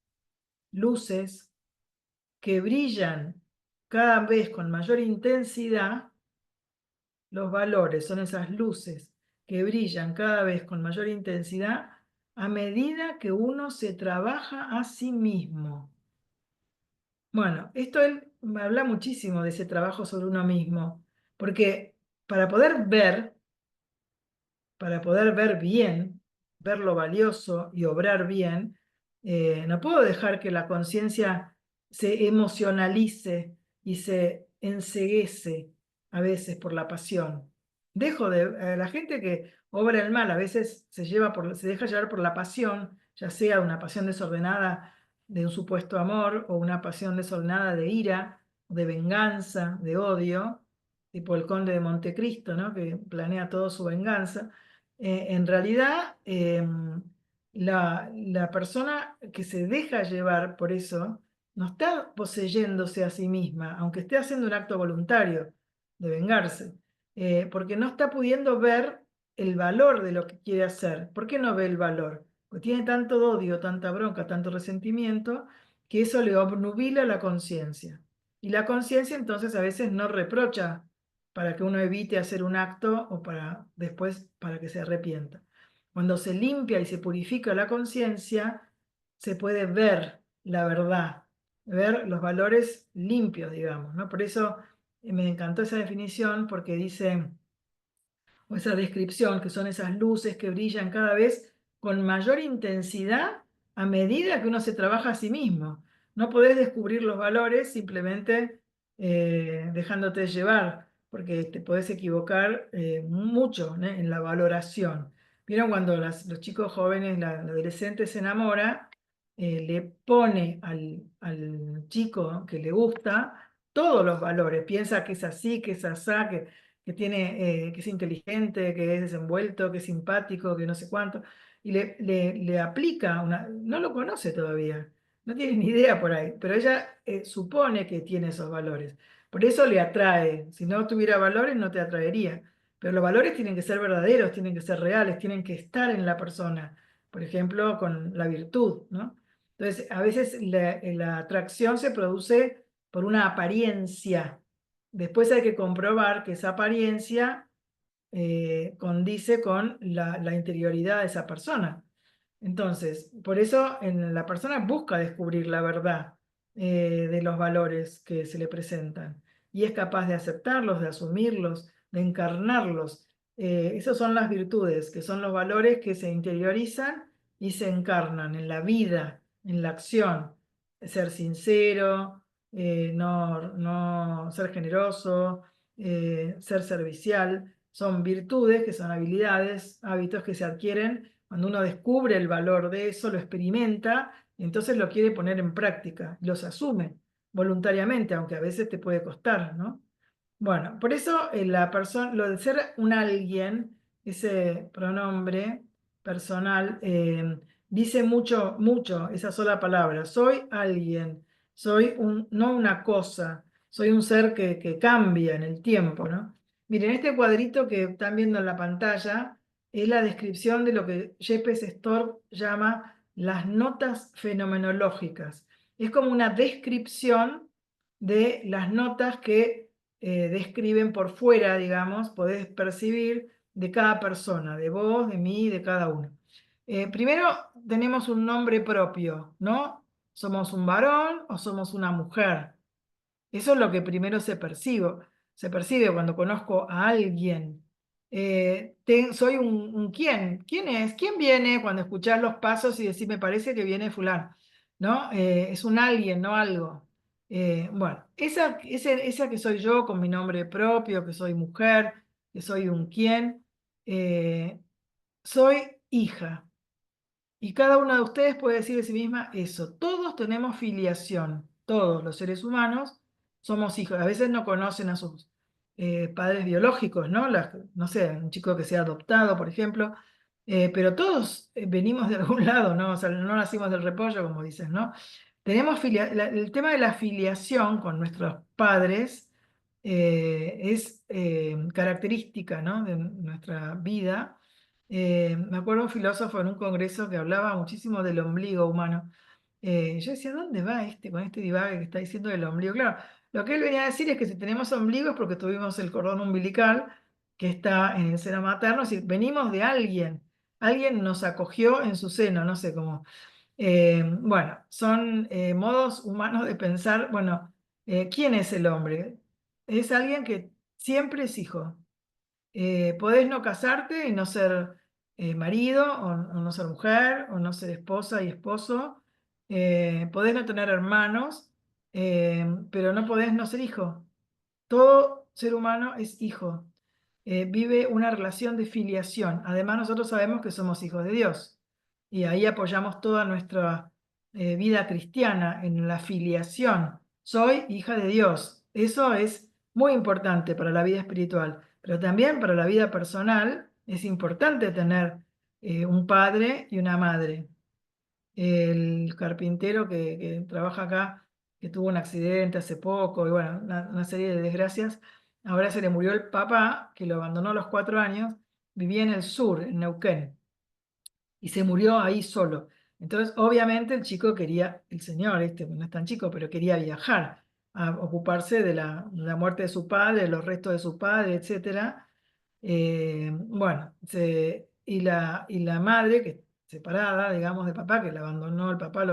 que brillan cada vez con mayor intensidad. Los valores son esas luces que brillan cada vez con mayor intensidad a medida que uno se trabaja a sí mismo. Bueno, esto él me habla muchísimo de ese trabajo sobre uno mismo, porque para poder ver bien, ver lo valioso y obrar bien, no puedo dejar que la conciencia se emocionalice y se enceguece a veces por la pasión. La gente que obra el mal a veces se deja llevar por la pasión, ya sea una pasión desordenada de un supuesto amor o una pasión desordenada de ira, de venganza, de odio, tipo el conde de Montecristo, ¿no? Que planea toda su venganza. En realidad, la persona que se deja llevar por eso no está poseyéndose a sí misma, aunque esté haciendo un acto voluntario de vengarse, porque no está pudiendo ver el valor de lo que quiere hacer. ¿Por qué no ve el valor? Porque tiene tanto odio, tanta bronca, tanto resentimiento, que eso le obnubila la conciencia. Y la conciencia entonces a veces no reprocha para que uno evite hacer un acto o para después para que se arrepienta. Cuando se limpia y se purifica la conciencia, se puede ver la verdad, ver los valores limpios, digamos, ¿no? Por eso me encantó esa definición, porque dice, o esa descripción, que son esas luces que brillan cada vez con mayor intensidad a medida que uno se trabaja a sí mismo. No podés descubrir los valores simplemente dejándote llevar, porque te podés equivocar mucho, ¿no? En la valoración. ¿Vieron cuando los chicos jóvenes, la adolescente se enamora, le pone al chico que le gusta todos los valores? Piensa que es así, que es asá, que es inteligente, que es desenvuelto, que es simpático, que no sé cuánto, y le aplica no lo conoce todavía, no tiene ni idea por ahí, pero ella supone que tiene esos valores. Por eso le atrae. Si no tuviera valores, no te atraería. Pero los valores tienen que ser verdaderos, tienen que ser reales, tienen que estar en la persona. Por ejemplo, con la virtud, ¿no? Entonces, a veces la atracción se produce por una apariencia. Después hay que comprobar que esa apariencia condice con la interioridad de esa persona. Entonces, por eso la persona busca descubrir la verdad de los valores que se le presentan y es capaz de aceptarlos, de asumirlos, de encarnarlos. Esas son las virtudes, que son los valores que se interiorizan y se encarnan en la vida, en la acción. Ser sincero, no ser generoso, ser servicial. Son virtudes que son habilidades, hábitos que se adquieren cuando uno descubre el valor de eso, lo experimenta, y entonces lo quiere poner en práctica, los asume voluntariamente, aunque a veces te puede costar, ¿no? Bueno, por eso la persona, lo de ser un alguien, ese pronombre personal, dice mucho, mucho esa sola palabra. Soy alguien, no una cosa, soy un ser que cambia en el tiempo, ¿no? Miren, este cuadrito que están viendo en la pantalla es la descripción de lo que Yepes Storr llama las notas fenomenológicas. Es como una descripción de las notas que describen por fuera, digamos, podés percibir de cada persona, de vos, de mí, de cada uno. Primero tenemos un nombre propio, ¿no? ¿Somos un varón o somos una mujer? Eso es lo que primero se percibe cuando conozco a alguien. Soy un quién. ¿Quién es? ¿Quién viene? Cuando escuchás los pasos y decís, me parece que viene fulano, ¿no? Es un alguien, no algo. Bueno, esa que soy yo con mi nombre propio, que soy mujer, que soy un quién, soy hija. Y cada una de ustedes puede decir de sí misma eso. Todos tenemos filiación, todos los seres humanos somos hijos. A veces no conocen a sus padres biológicos, ¿no? No sé, un chico que sea adoptado, por ejemplo, pero todos venimos de algún lado, ¿no? O sea, no nacimos del repollo, como dices, ¿no? Tenemos el tema de la filiación con nuestros padres es característica, ¿no? De nuestra vida. Me acuerdo un filósofo en un congreso que hablaba muchísimo del ombligo humano. Yo decía, ¿dónde va este con este divague que está diciendo del ombligo? Claro, lo que él venía a decir es que si tenemos ombligo es porque tuvimos el cordón umbilical que está en el seno materno, es decir, venimos de alguien, alguien nos acogió en su seno, no sé cómo. Bueno, son modos humanos de pensar, bueno, ¿quién es el hombre? Es alguien que siempre es hijo. Podés no casarte y no ser marido, o no ser mujer, o no ser esposa y esposo. Podés no tener hermanos, pero no podés no ser hijo. Todo ser humano es hijo. Vive una relación de filiación. Además, nosotros sabemos que somos hijos de Dios. Y ahí apoyamos toda nuestra vida cristiana en la filiación. Soy hija de Dios. Eso es muy importante para la vida espiritual, pero también para la vida personal es importante tener un padre y una madre. El carpintero que trabaja acá, que tuvo un accidente hace poco, y bueno, una serie de desgracias, ahora se le murió el papá, que lo abandonó a los 4 años, vivía en el sur, en Neuquén, y se murió ahí solo. Entonces, obviamente, el chico quería, el señor, este, no es tan chico, pero quería viajar, a ocuparse de la muerte de su padre, de los restos de su padre, etcétera. Bueno, y la madre, que separada, digamos, de papá, que la abandonó el papá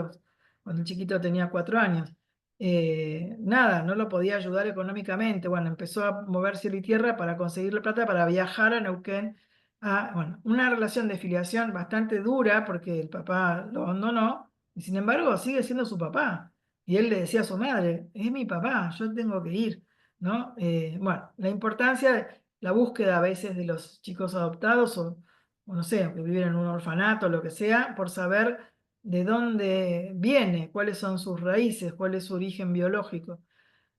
cuando el chiquito tenía 4 años, nada, no lo podía ayudar económicamente. Bueno, empezó a mover cielo y tierra para conseguirle plata para viajar a Neuquén. Bueno, una relación de filiación bastante dura porque el papá lo abandonó y sin embargo sigue siendo su papá. Y él le decía a su madre, es mi papá, yo tengo que ir, ¿no? Bueno, la importancia la búsqueda a veces de los chicos adoptados o no sé, que viven en un orfanato, lo que sea, por saber de dónde viene, cuáles son sus raíces, cuál es su origen biológico.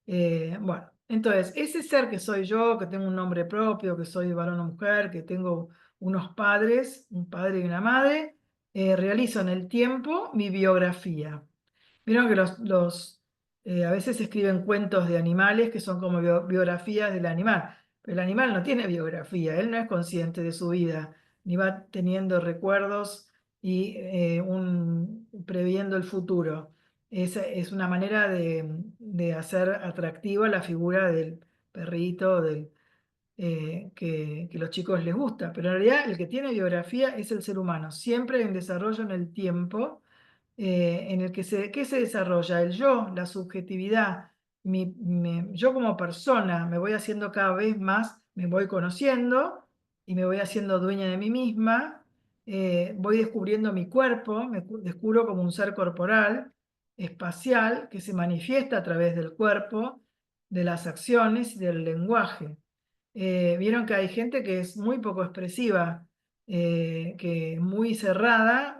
Bueno, entonces, ese ser que soy yo, que tengo un nombre propio, que soy varón o mujer, que tengo unos padres, un padre y una madre, realizo en el tiempo mi biografía. Vieron que a veces se escriben cuentos de animales que son como biografías del animal, pero el animal no tiene biografía, él no es consciente de su vida, ni va teniendo recuerdos y previendo el futuro. Es una manera de hacer atractiva la figura del perrito, que los chicos les gusta, pero en realidad el que tiene biografía es el ser humano, siempre en desarrollo en el tiempo en el ¿qué se desarrolla? El yo, la subjetividad. Yo como persona me voy haciendo cada vez más, me voy conociendo y me voy haciendo dueña de mí misma, voy descubriendo mi cuerpo, descubro como un ser corporal, espacial, que se manifiesta a través del cuerpo, de las acciones y del lenguaje. Vieron que hay gente que es muy poco expresiva, que es muy cerrada.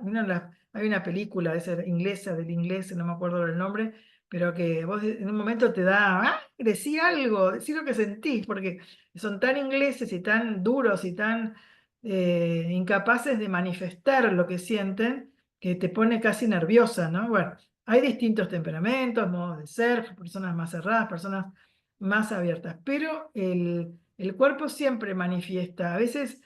Hay una película esa inglesa, del inglés, no me acuerdo del nombre, pero que vos en un momento te da, decí algo, decí lo que sentís, porque son tan ingleses y tan duros y tan incapaces de manifestar lo que sienten, que te pone casi nerviosa, ¿no? Bueno, hay distintos temperamentos, modos de ser, personas más cerradas, personas más abiertas, pero el cuerpo siempre manifiesta, a veces,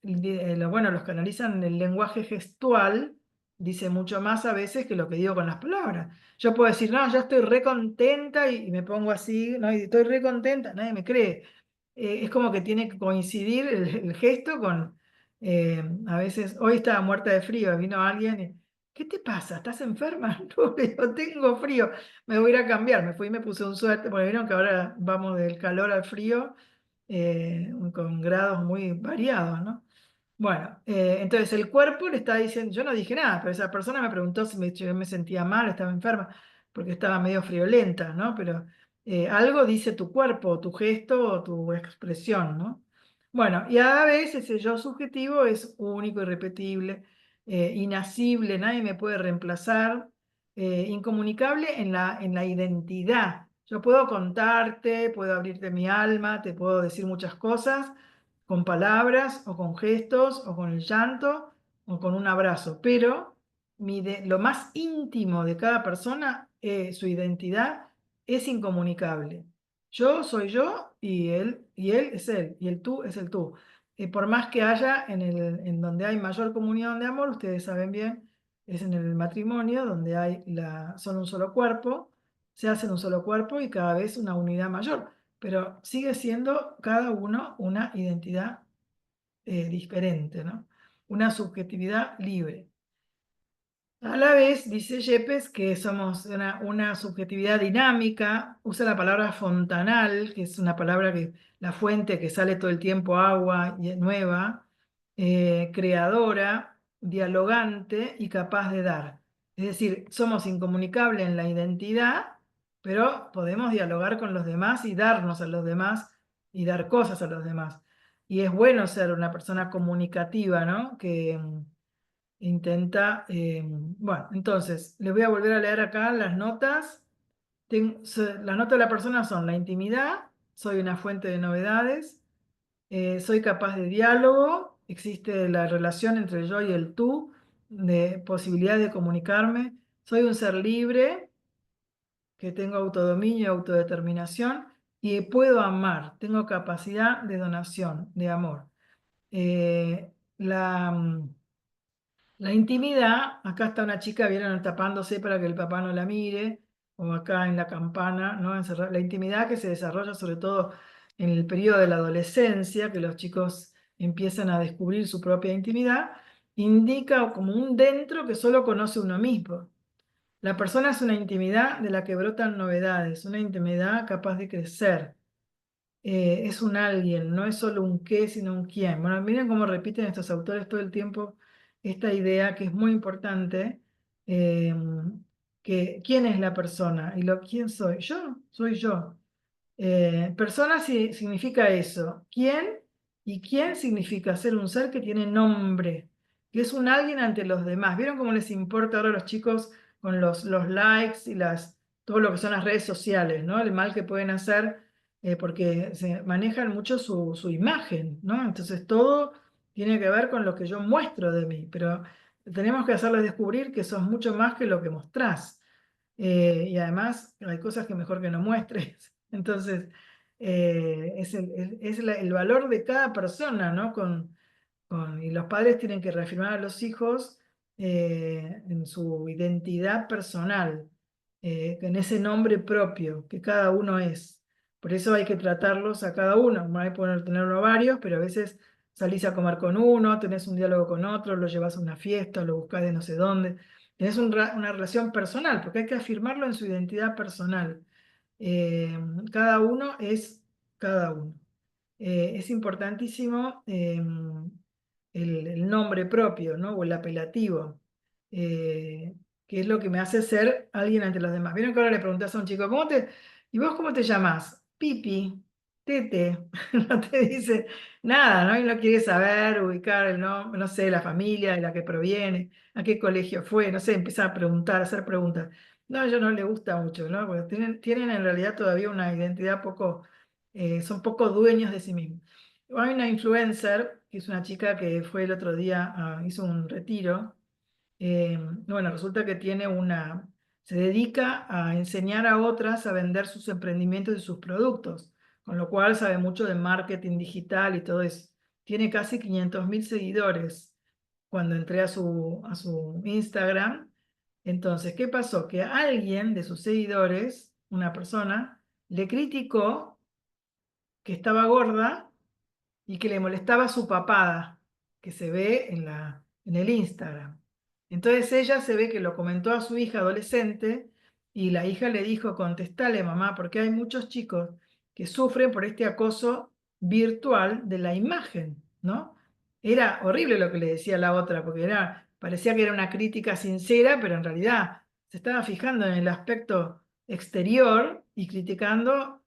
bueno, los que analizan el lenguaje gestual, dice mucho más a veces que lo que digo con las palabras. Yo puedo decir, no, yo estoy re contenta y me pongo así, no, y estoy re contenta, nadie me cree. Es como que tiene que coincidir el gesto con, a veces, hoy estaba muerta de frío, vino alguien y, ¿qué te pasa? ¿Estás enferma? No, le digo, tengo frío, me voy a ir a cambiar. Me fui y me puse un suéter, porque vieron que ahora vamos del calor al frío, con grados muy variados, ¿no? Bueno, entonces el cuerpo le está diciendo, yo no dije nada, pero esa persona me preguntó si yo me sentía mal, estaba enferma, porque estaba medio friolenta, ¿no? Pero algo dice tu cuerpo, tu gesto o tu expresión, ¿no? Bueno, y a veces ese yo subjetivo es único, irrepetible, inasible, nadie me puede reemplazar, incomunicable en la identidad. Yo puedo contarte, puedo abrirte mi alma, te puedo decir muchas cosas con palabras o con gestos o con el llanto o con un abrazo, pero lo más íntimo de cada persona, su identidad, es incomunicable. Yo soy yo y él es él, y el tú es el tú. Por más que haya en donde hay mayor comunión de amor, ustedes saben bien, es en el matrimonio donde son un solo cuerpo, se hacen un solo cuerpo y cada vez una unidad mayor, pero sigue siendo cada uno una identidad diferente, ¿no? Una subjetividad libre. A la vez, dice Yepes que somos una subjetividad dinámica, usa la palabra fontanal, que es una palabra la fuente que sale todo el tiempo agua y nueva, creadora, dialogante y capaz de dar. Es decir, somos incomunicables en la identidad, pero podemos dialogar con los demás y darnos a los demás y dar cosas a los demás. Y es bueno ser una persona comunicativa, ¿no? Que intenta, bueno, entonces, les voy a volver a leer acá las notas. Las notas de la persona son la intimidad, soy una fuente de novedades, soy capaz de diálogo, existe la relación entre el yo y el tú, de posibilidad de comunicarme, soy un ser libre, que tengo autodominio y autodeterminación, y puedo amar, tengo capacidad de donación, de amor. Eh, la... La intimidad, acá está una chica, vieron, tapándose para que el papá no la mire, o acá en la campana, ¿no? La intimidad que se desarrolla sobre todo en el periodo de la adolescencia, que los chicos empiezan a descubrir su propia intimidad, indica como un dentro que solo conoce uno mismo. La persona es una intimidad de la que brotan novedades, una intimidad capaz de crecer. Es un alguien, no es solo un qué, sino un quién. Bueno, miren cómo repiten estos autores todo el tiempo esta idea que es muy importante, eh, que quién es la persona y quién soy. Yo soy yo. Persona significa eso. ¿Quién? Y quién significa ser un ser que tiene nombre, que es un alguien ante los demás. ¿Vieron cómo les importa ahora a los chicos con los likes y todo lo que son las redes sociales, ¿no? El mal que pueden hacer porque se manejan mucho su imagen, ¿no? Entonces todo tiene que ver con lo que yo muestro de mí, pero tenemos que hacerles descubrir que sos mucho más que lo que mostrás. Y además hay cosas que mejor que no muestres. Entonces, es el valor de cada persona, ¿no? Y los padres tienen que reafirmar a los hijos en su identidad personal, en ese nombre propio que cada uno es. Por eso hay que tratarlos a cada uno. No hay que tener uno varios, pero a veces salís a comer con uno, tenés un diálogo con otro, lo llevas a una fiesta, lo buscás de no sé dónde. Tenés una relación personal, porque hay que afirmarlo en su identidad personal. Eh, Cada uno es cada uno. Es importantísimo el nombre propio, ¿no? O el apelativo, eh, que es lo que me hace ser alguien ante los demás. ¿Vieron que ahora le preguntás a un chico, ¿y vos cómo te llamás? Pipi, Tete, no te dice nada, ¿no? Y no quiere saber, ubicar el nombre, no sé, la familia de la que proviene, a qué colegio fue, no sé, empieza a preguntar, a hacer preguntas. No, a ellos no les gusta mucho, ¿no? Porque tienen en realidad todavía una identidad son poco dueños de sí mismos. Hay una influencer, que es una chica que fue el otro día, hizo un retiro. Bueno, resulta que se dedica a enseñar a otras a vender sus emprendimientos y sus productos, con lo cual sabe mucho de marketing digital y todo eso. Tiene casi 500.000 seguidores cuando entré a su Instagram. Entonces, ¿qué pasó? Que alguien de sus seguidores, una persona, le criticó que estaba gorda y que le molestaba su papada, que se ve en el Instagram. Entonces ella se ve que lo comentó a su hija adolescente y la hija le dijo, contestale mamá, porque hay muchos chicos que sufren por este acoso virtual de la imagen, ¿no? Era horrible lo que le decía la otra, porque parecía que era una crítica sincera, pero en realidad se estaba fijando en el aspecto exterior y criticando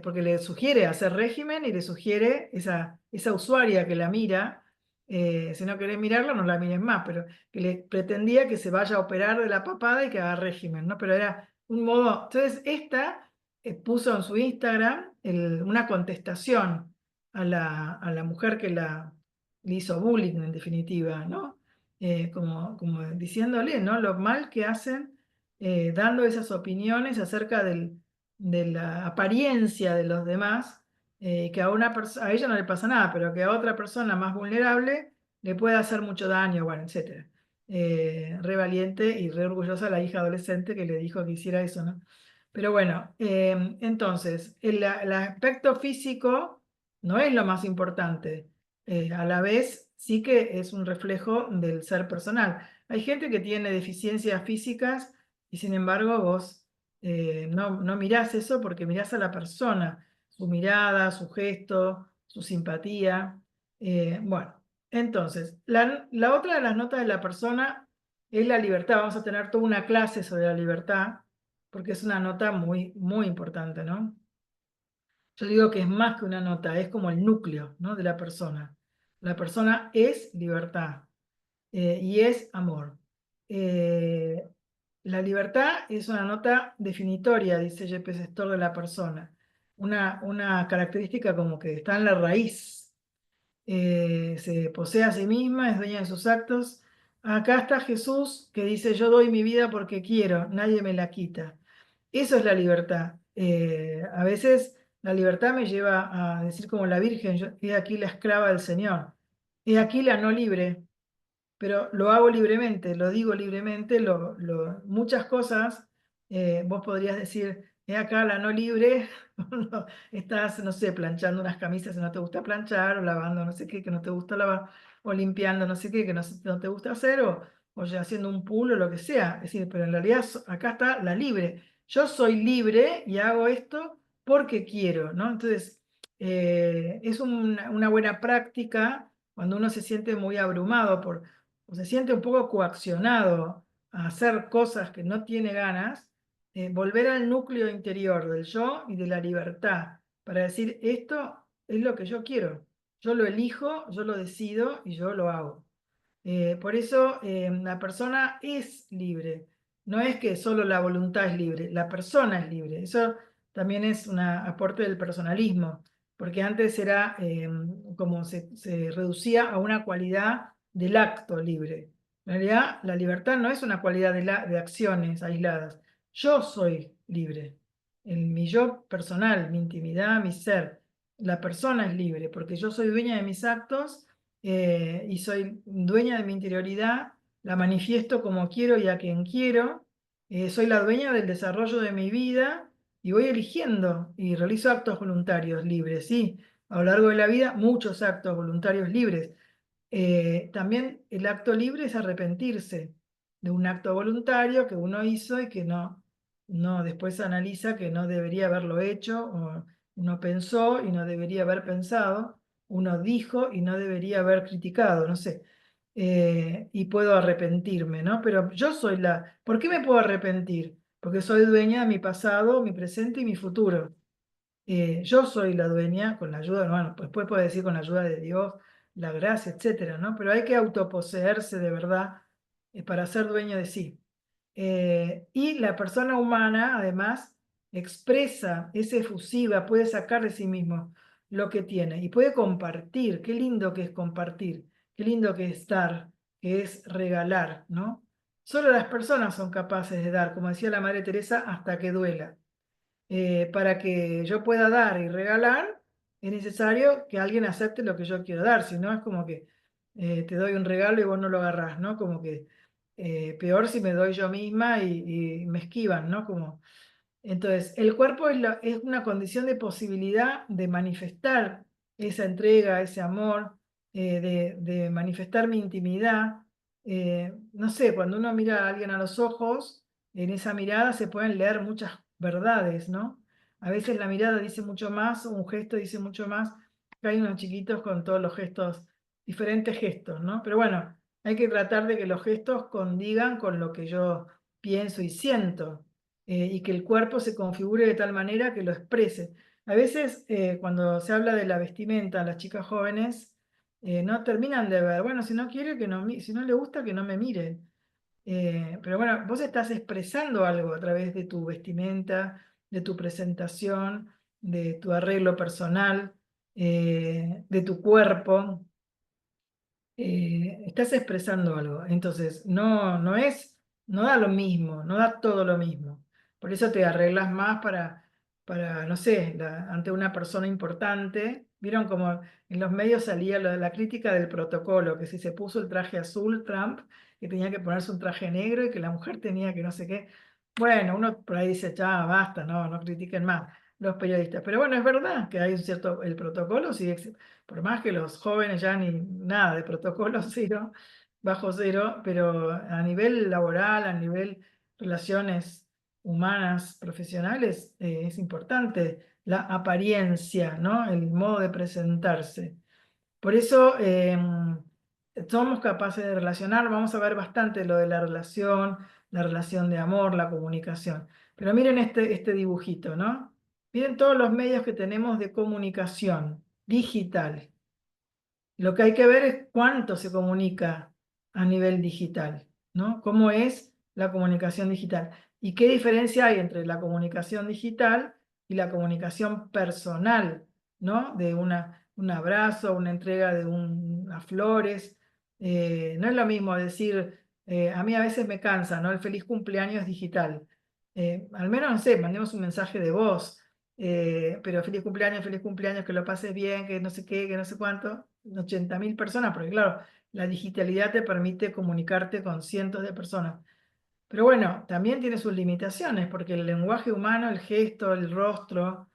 porque le sugiere hacer régimen y le sugiere esa usuaria que la mira, si no querés mirarla, no la mires más, pero que le pretendía que se vaya a operar de la papada y que haga régimen, ¿no? Pero era un modo. Entonces, esta puso en su Instagram una contestación a la mujer que le hizo bullying, en definitiva, ¿no? Como diciéndole, ¿no? Lo mal que hacen dando esas opiniones acerca de la apariencia de los demás, que a ella no le pasa nada, pero que a otra persona más vulnerable le puede hacer mucho daño, bueno, etcétera. Re valiente y re orgullosa la hija adolescente que le dijo que hiciera eso, ¿no? Pero bueno, entonces, el aspecto físico no es lo más importante. A la vez, sí que es un reflejo del ser personal. Hay gente que tiene deficiencias físicas y sin embargo vos no mirás eso porque mirás a la persona, su mirada, su gesto, su simpatía. Bueno, entonces, la otra de las notas de la persona es la libertad. Vamos a tener toda una clase sobre la libertad porque es una nota muy, muy importante, ¿no? Yo digo que es más que una nota, es como el núcleo, ¿no? De la persona. La persona es libertad y es amor. Eh, la libertad es una nota definitoria, dice Yepes Storr, de la persona. Una característica como que está en la raíz. Se posee a sí misma, es dueña de sus actos. Acá está Jesús que dice, yo doy mi vida porque quiero, nadie me la quita. Eso es la libertad. A veces la libertad me lleva a decir como la Virgen, he aquí la esclava del Señor, he aquí la no libre, pero lo hago libremente, lo digo libremente, muchas cosas vos podrías decir, acá la no libre, no, estás, no sé, planchando unas camisas que no te gusta planchar, o lavando no sé qué que no te gusta lavar, o limpiando no sé qué que no te gusta hacer, o ya haciendo un pool o lo que sea. Es decir, pero en realidad acá está la libre. Yo soy libre y hago esto porque quiero, ¿no? Entonces, es una buena práctica cuando uno se siente muy abrumado o se siente un poco coaccionado a hacer cosas que no tiene ganas, volver al núcleo interior del yo y de la libertad para decir, esto es lo que yo quiero, yo lo elijo, yo lo decido y yo lo hago. Por eso la persona es libre, no es que solo la voluntad es libre, la persona es libre. Eso también es un aporte del personalismo, porque antes era como se reducía a una cualidad del acto libre. En realidad, la libertad no es una cualidad de acciones aisladas. Yo soy libre. En mi yo personal, mi intimidad, mi ser. La persona es libre, porque yo soy dueña de mis actos y soy dueña de mi interioridad, la manifiesto como quiero y a quien quiero. Soy la dueña del desarrollo de mi vida y voy eligiendo y realizo actos voluntarios libres, sí. A lo largo de la vida, muchos actos voluntarios libres. También el acto libre es arrepentirse de un acto voluntario que uno hizo y que no después analiza que no debería haberlo hecho, o uno pensó y no debería haber pensado, uno dijo y no debería haber criticado, no sé. Y puedo arrepentirme, ¿no? Pero yo soy ¿Por qué me puedo arrepentir? Porque soy dueña de mi pasado, mi presente y mi futuro. Yo soy la dueña con la ayuda, bueno, pues después puede decir con la ayuda de Dios, la gracia, etcétera, ¿no? Pero hay que autoposeerse de verdad para ser dueño de sí. Y la persona humana, además, expresa, es efusiva, puede sacar de sí mismo lo que tiene y puede compartir. Qué lindo que es compartir, qué lindo que es dar, que es regalar, ¿no? Solo las personas son capaces de dar, como decía la Madre Teresa, hasta que duela. Para que yo pueda dar y regalar, es necesario que alguien acepte lo que yo quiero dar, si no es como que te doy un regalo y vos no lo agarrás, ¿no? Como que peor si me doy yo misma y me esquivan, ¿no? Entonces, el cuerpo es una condición de posibilidad de manifestar esa entrega, ese amor, de manifestar mi intimidad. No sé, cuando uno mira a alguien a los ojos, en esa mirada se pueden leer muchas verdades, ¿no? A veces la mirada dice mucho más, un gesto dice mucho más, que hay unos chiquitos con todos los gestos, diferentes gestos, ¿no? Pero bueno, hay que tratar de que los gestos condigan con lo que yo pienso y siento y que el cuerpo se configure de tal manera que lo exprese. A veces, cuando se habla de la vestimenta, las chicas jóvenes no terminan de ver, bueno, si no quiere que no, si no le gusta que no me mire. Pero bueno, vos estás expresando algo a través de tu vestimenta, de tu presentación, de tu arreglo personal, de tu cuerpo. Estás expresando algo. Entonces, no da lo mismo, no da todo lo mismo. Por eso te arreglas más para no sé, ante una persona importante. Vieron como en los medios salía lo de la crítica del protocolo, que si se puso el traje azul, Trump, que tenía que ponerse un traje negro y que la mujer tenía que no sé qué. Bueno, uno por ahí dice, ya, basta, no critiquen más los periodistas. Pero bueno, es verdad que hay un cierto, el protocolo sigue por más que los jóvenes ya ni nada de protocolo cero, bajo cero, pero a nivel laboral, a nivel relaciones humanas, profesionales, es importante la apariencia, ¿no? El modo de presentarse. Por eso somos capaces de relacionar, vamos a ver bastante lo de la relación de amor, la comunicación. Pero miren este dibujito, ¿no? Miren todos los medios que tenemos de comunicación digital. Lo que hay que ver es cuánto se comunica a nivel digital, ¿no? ¿Cómo es la comunicación digital? ¿Y qué diferencia hay entre la comunicación digital y la comunicación personal, ¿no? De un abrazo, una entrega de unas flores. No es lo mismo decir, a mí a veces me cansa, ¿no? El feliz cumpleaños digital. Al menos, no sé, mandemos un mensaje de voz, pero feliz cumpleaños, que lo pases bien, que no sé qué, que no sé cuánto. 80.000 personas, porque claro, la digitalidad te permite comunicarte con cientos de personas. Pero bueno, también tiene sus limitaciones, porque el lenguaje humano, el gesto, el rostro,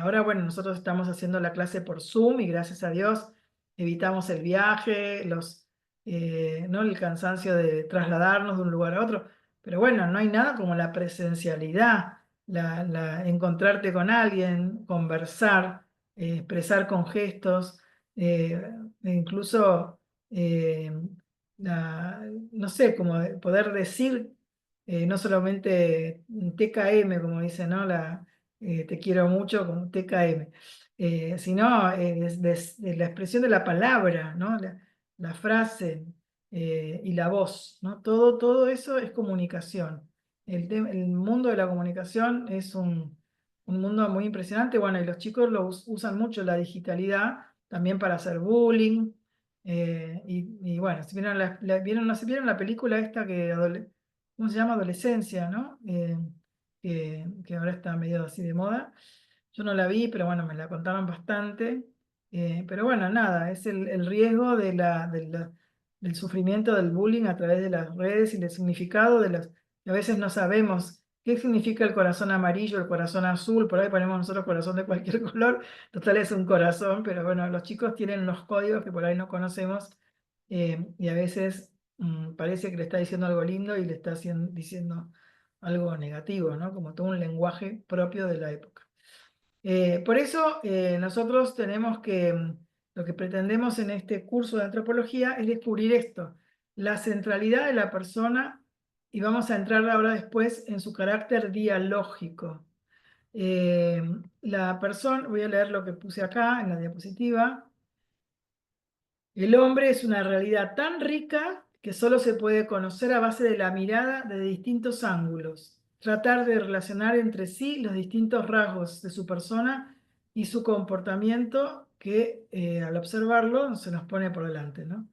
ahora bueno, nosotros estamos haciendo la clase por Zoom y gracias a Dios evitamos el viaje, ¿no? El cansancio de trasladarnos de un lugar a otro. Pero bueno, no hay nada como la presencialidad, encontrarte con alguien, conversar, expresar con gestos, e incluso, eh, no sé, como poder decir no solamente TKM, como dice, ¿no? Te quiero mucho, como TKM, sino de la expresión de la palabra, ¿no? La frase y la voz, ¿no? Todo eso es comunicación. El mundo de la comunicación es un mundo muy impresionante. Bueno, y los chicos usan mucho la digitalidad también para hacer bullying. Y bueno, si vieron, no sé, vieron la película esta ¿cómo se llama? Adolescencia, ¿no? Que ahora está medio así de moda. Yo no la vi, pero bueno, me la contaron bastante. Pero bueno, nada, es el riesgo del sufrimiento del bullying a través de las redes y del significado que a veces no sabemos qué significa el corazón amarillo, el corazón azul, por ahí ponemos nosotros corazón de cualquier color, total es un corazón, pero bueno, los chicos tienen unos códigos que por ahí no conocemos y a veces parece que le está diciendo algo lindo y le está diciendo algo negativo, ¿no? Como todo un lenguaje propio de la época. Por eso nosotros tenemos lo que pretendemos en este curso de antropología es descubrir esto, la centralidad de la persona, y vamos a entrar ahora después en su carácter dialógico. La persona, voy a leer lo que puse acá en la diapositiva. El hombre es una realidad tan rica que solo se puede conocer a base de la mirada de distintos ángulos. Tratar de relacionar entre sí los distintos rasgos de su persona y su comportamiento que al observarlo se nos pone por delante, ¿no?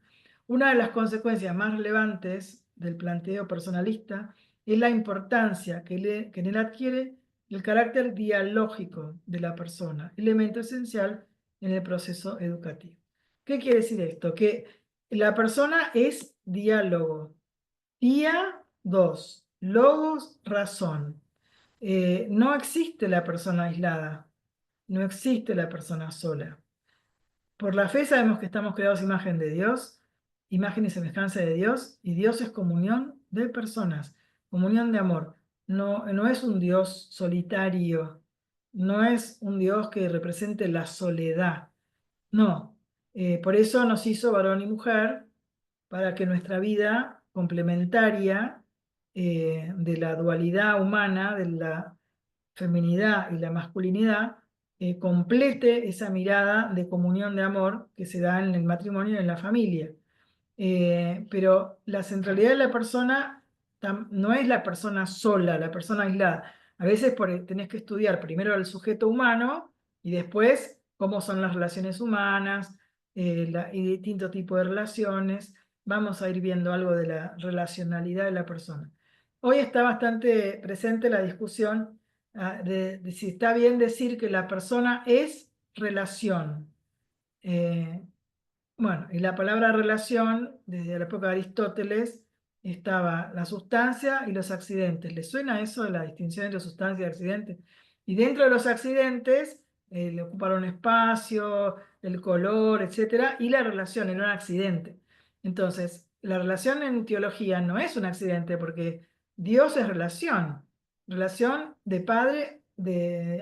Una de las consecuencias más relevantes del planteo personalista es la importancia que en él adquiere el carácter dialógico de la persona, elemento esencial en el proceso educativo. ¿Qué quiere decir esto? Que la persona es diálogo. Día 2. Logos, razón. No existe la persona aislada. No existe la persona sola. Por la fe sabemos que estamos creados a imagen de Dios, imagen y semejanza de Dios, y Dios es comunión de personas, comunión de amor. No es un Dios solitario, no es un Dios que represente la soledad. No, por eso nos hizo varón y mujer, para que nuestra vida complementaria de la dualidad humana, de la feminidad y la masculinidad, complete esa mirada de comunión de amor que se da en el matrimonio y en la familia. Pero la centralidad de la persona no es la persona sola, la persona aislada. A veces tenés que estudiar primero el sujeto humano y después cómo son las relaciones humanas y distintos tipos de relaciones. Vamos a ir viendo algo de la relacionalidad de la persona. Hoy está bastante presente la discusión de si está bien decir que la persona es relación. Bueno, y la palabra relación, desde la época de Aristóteles, estaba la sustancia y los accidentes. ¿Les suena eso de la distinción entre sustancia y accidente? Y dentro de los accidentes, le ocuparon espacio, el color, etcétera, y la relación, era un accidente. Entonces, la relación en teología no es un accidente, porque Dios es relación de padre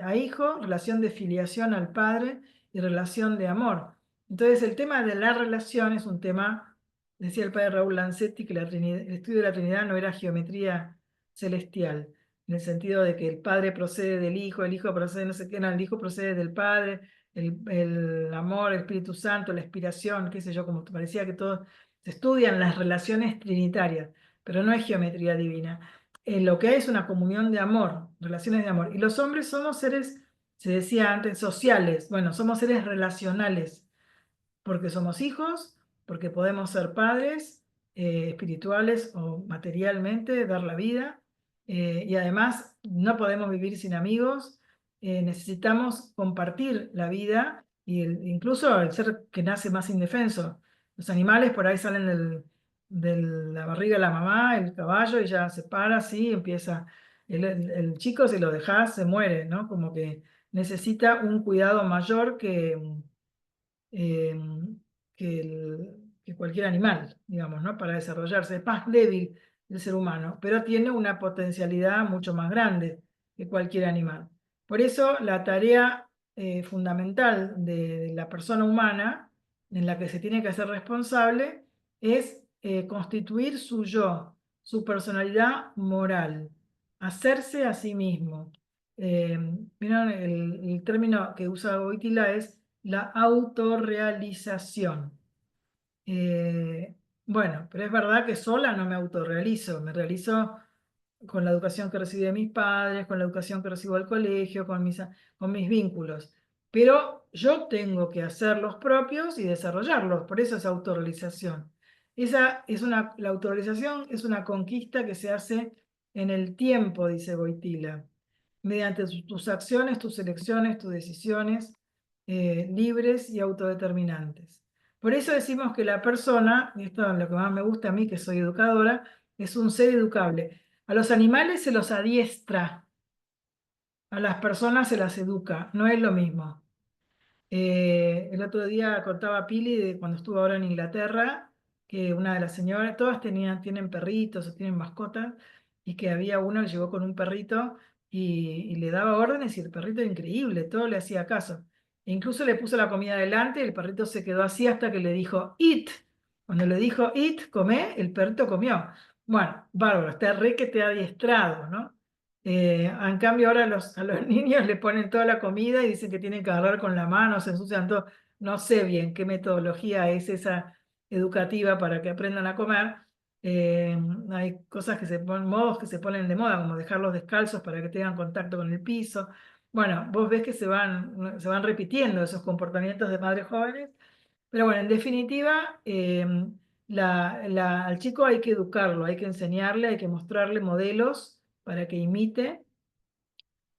a hijo, relación de filiación al padre y relación de amor. Entonces, el tema de la relación es un tema, decía el padre Raúl Lancetti, que el estudio de la Trinidad no era geometría celestial, en el sentido de que el Padre procede del Hijo, el Hijo procede no sé qué, no, el Hijo procede del Padre, el amor, el Espíritu Santo, la inspiración, qué sé yo, como parecía que todos se estudian las relaciones trinitarias, pero no es geometría divina. Lo que hay es una comunión de amor, relaciones de amor. Y los hombres somos seres, se decía antes, sociales. Bueno, somos seres relacionales porque somos hijos, porque podemos ser padres espirituales o materialmente, dar la vida, y además no podemos vivir sin amigos, necesitamos compartir la vida, incluso el ser que nace más indefenso. Los animales por ahí salen de la barriga de la mamá, el caballo, y ya se para así, empieza. El chico, si lo dejas, se muere, ¿no? Como que necesita un cuidado mayor eh, que cualquier animal, digamos, ¿no? Para desarrollarse. Es más débil el ser humano, pero tiene una potencialidad mucho más grande que cualquier animal. Por eso la tarea fundamental de la persona humana, en la que se tiene que hacer responsable, es constituir su yo, su personalidad moral, hacerse a sí mismo. ¿Vieron? El término que usa Wojtyla es la autorrealización. Bueno, pero es verdad que sola no me autorrealizo, me realizo con la educación que recibí de mis padres, con la educación que recibo del colegio, con mis vínculos. Pero yo tengo que hacer los propios y desarrollarlos, por eso es autorrealización. La autorrealización es una conquista que se hace en el tiempo, dice Wojtyla, mediante tus acciones, tus elecciones, tus decisiones libres y autodeterminantes. Por eso decimos que la persona, y esto es lo que más me gusta a mí, que soy educadora, es un ser educable. A los animales se los adiestra, a las personas se las educa, no es lo mismo. El otro día contaba Pili de cuando estuvo ahora en Inglaterra, que una de las señoras, todas tienen perritos o tienen mascotas, y que había uno que llegó con un perrito y le daba órdenes y el perrito era increíble, todo le hacía caso. E incluso le puso la comida delante y el perrito se quedó así hasta que le dijo, eat. Cuando le dijo, eat, come, el perrito comió. Bueno, bárbaro, está re que te ha adiestrado, ¿no? En cambio ahora a los niños le ponen toda la comida y dicen que tienen que agarrar con la mano, se ensucian todo. No sé bien qué metodología es esa educativa para que aprendan a comer. Hay cosas que se ponen, modos que se ponen de moda, como dejarlos descalzos para que tengan contacto con el piso. Bueno, vos ves que se van repitiendo esos comportamientos de madres jóvenes, pero bueno, en definitiva, al chico hay que educarlo, hay que enseñarle, hay que mostrarle modelos para que imite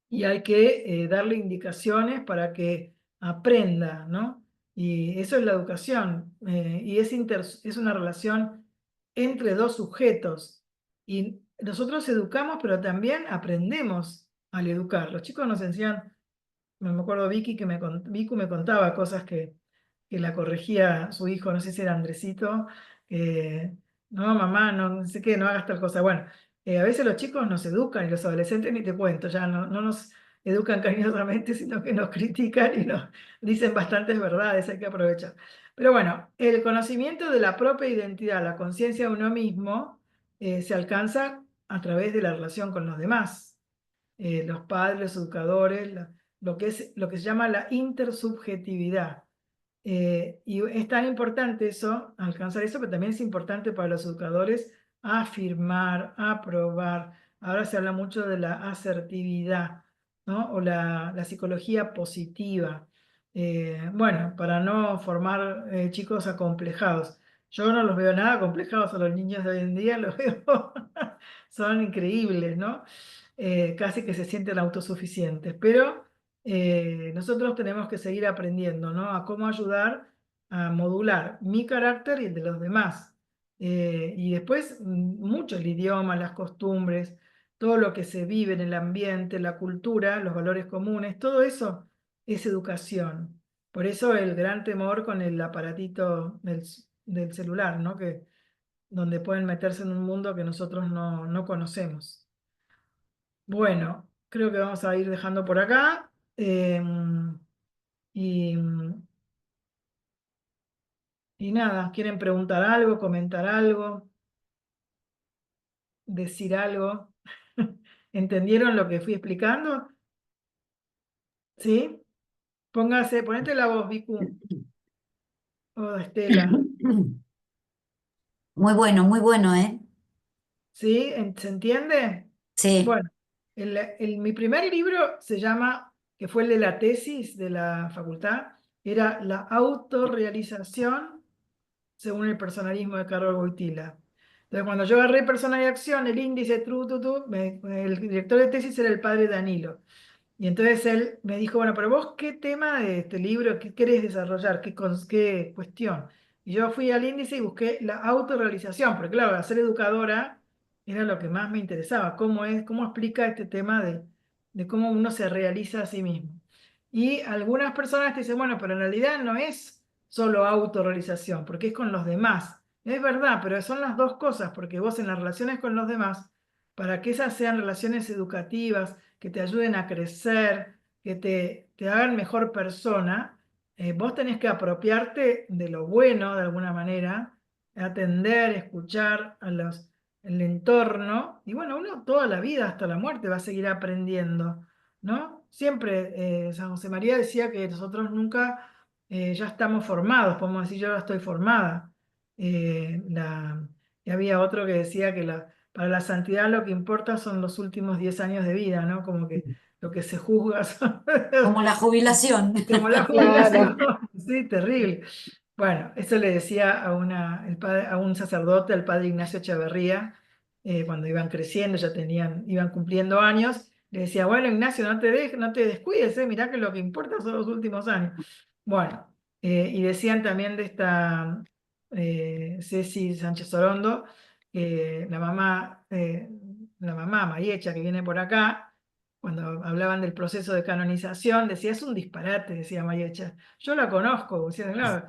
y hay que darle indicaciones para que aprenda, ¿no? Y eso es la educación, y es una relación entre dos sujetos. Y nosotros educamos, pero también aprendemos al educar. Los chicos nos enseñan, me acuerdo Vicky Vicu me contaba cosas que la corregía su hijo, no sé si era Andresito, no, mamá, no sé qué, no hagas tal cosa. Bueno, a veces los chicos nos educan y los adolescentes ni te cuento, ya no nos educan cariñosamente, sino que nos critican y nos dicen bastantes verdades, hay que aprovechar. Pero bueno, el conocimiento de la propia identidad, la conciencia de uno mismo, se alcanza a través de la relación con los demás, los padres, los educadores, lo que se llama la intersubjetividad. Y es tan importante eso, alcanzar eso, pero también es importante para los educadores afirmar, aprobar, ahora se habla mucho de la asertividad, ¿no? O la psicología positiva. Bueno, para no formar chicos acomplejados. Yo no los veo nada acomplejados a los niños de hoy en día, los veo, son increíbles, ¿no? Casi que se sienten autosuficientes, pero nosotros tenemos que seguir aprendiendo, ¿no? A cómo ayudar a modular mi carácter y el de los demás. Y después mucho el idioma, las costumbres, todo lo que se vive en el ambiente, la cultura, los valores comunes, todo eso es educación. Por eso el gran temor con el aparatito del celular, ¿no? Donde pueden meterse en un mundo que nosotros no conocemos. Bueno, creo que vamos a ir dejando por acá. Y, y nada, ¿quieren preguntar algo, comentar algo, decir algo? ¿Entendieron lo que fui explicando? ¿Sí? Ponete la voz, Vicu, o Estela. Muy bueno, ¿eh? ¿Sí? ¿Se entiende? Sí. Bueno, mi primer libro se llama, que fue el de la tesis de la facultad, era La autorrealización según el personalismo de Carol Wojtyla. Entonces, cuando yo agarré Persona y Acción, el índice, el director de tesis era el padre Danilo. Y entonces él me dijo, bueno, pero vos, ¿qué tema de este libro, qué querés desarrollar? ¿Qué cuestión? Y yo fui al índice y busqué la autorrealización, porque claro, ser educadora era lo que más me interesaba, cómo explica este tema de cómo uno se realiza a sí mismo. Y algunas personas te dicen, bueno, pero en realidad no es solo autorrealización, porque es con los demás. Es verdad, pero son las dos cosas, porque vos en las relaciones con los demás, para que esas sean relaciones educativas, que te ayuden a crecer, que te hagan mejor persona, vos tenés que apropiarte de lo bueno de alguna manera, atender, escuchar el entorno, y bueno, uno toda la vida hasta la muerte va a seguir aprendiendo, ¿no? Siempre San José María decía que nosotros nunca ya estamos formados, podemos decir yo ya estoy formada. Y había otro que decía que para la santidad lo que importa son los últimos 10 años de vida, ¿no? Como que lo que se juzga son Como la jubilación. como la Claro. jubilación. Sí, terrible. Bueno, eso le decía a un sacerdote, al padre Ignacio Echeverría, cuando iban creciendo, iban cumpliendo años, le decía, bueno, Ignacio, no te descuides, mirá que lo que importa son los últimos años. Bueno, y decían también de esta Ceci Sánchez Orondo, que la mamá Mariecha, que viene por acá, cuando hablaban del proceso de canonización, decía, es un disparate, decía Mariecha. Yo la conozco, decía, claro,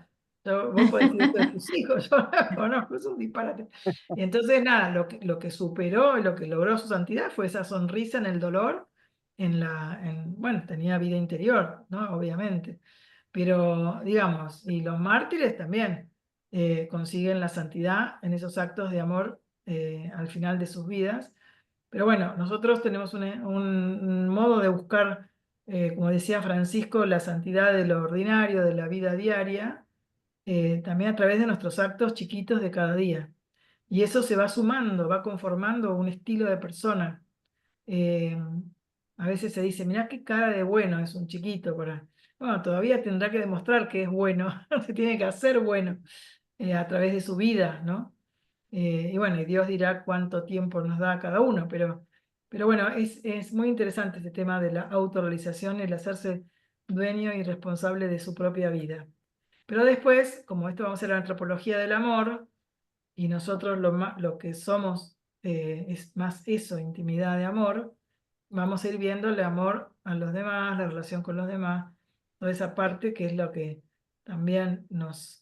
vos podés decir esto de tus hijos, yo la conozco, es un disparate. Y entonces, nada, lo que superó, lo que logró su santidad fue esa sonrisa en el dolor, bueno, tenía vida interior, ¿no? Obviamente. Pero, digamos, y los mártires también consiguen la santidad en esos actos de amor al final de sus vidas. Pero bueno, nosotros tenemos un modo de buscar, como decía Francisco, la santidad de lo ordinario, de la vida diaria, también a través de nuestros actos chiquitos de cada día. Y eso se va sumando, va conformando un estilo de persona. Eh, a veces se dice, mirá qué cara de bueno es un chiquito. Bueno, todavía tendrá que demostrar que es bueno, se tiene que hacer bueno a través de su vida, ¿no? Y bueno, y Dios dirá cuánto tiempo nos da a cada uno, pero bueno, es muy interesante este tema de la autorrealización, el hacerse dueño y responsable de su propia vida. Pero después, como esto vamos a ser la antropología del amor, y nosotros lo que somos es más eso, intimidad de amor, vamos a ir viendo el amor a los demás, la relación con los demás, toda esa parte que es lo que también nos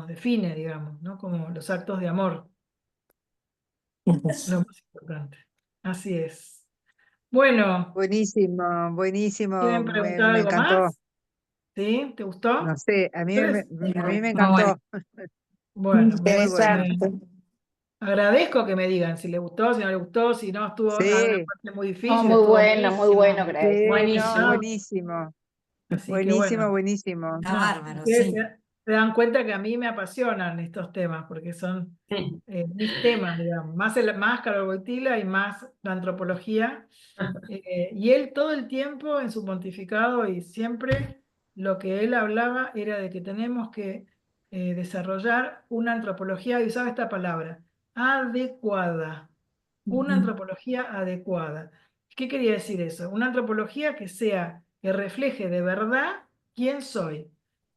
define, digamos, ¿no? Como los actos de amor, lo más importante. Así es. Bueno, Buenísimo, buenísimo, ¿quieren preguntar me algo encantó. más? ¿Sí? ¿Te gustó? No sé, ¿Ustedes? a mí me Muy bueno. encantó, Bueno, muy bueno. Interesante. agradezco que me digan si les gustó, si no les gustó, si no estuvo alguna Sí, parte muy No, difícil, muy estuvo muy bueno, buenísimo. Grace. sí, no, Buenísimo. ¿No? buenísimo, Así que buenísimo, bueno, buenísimo. Está no, bárbaro, ustedes sí. se dan cuenta que a mí me apasionan estos temas, porque son Sí. mis temas, digamos, más Karol Wojtyla y más la antropología. Y él todo el tiempo en su pontificado y siempre lo que él hablaba era de que tenemos que desarrollar una antropología, y usaba esta palabra, adecuada, una antropología adecuada. ¿Qué quería decir eso? Una antropología que refleje de verdad quién soy,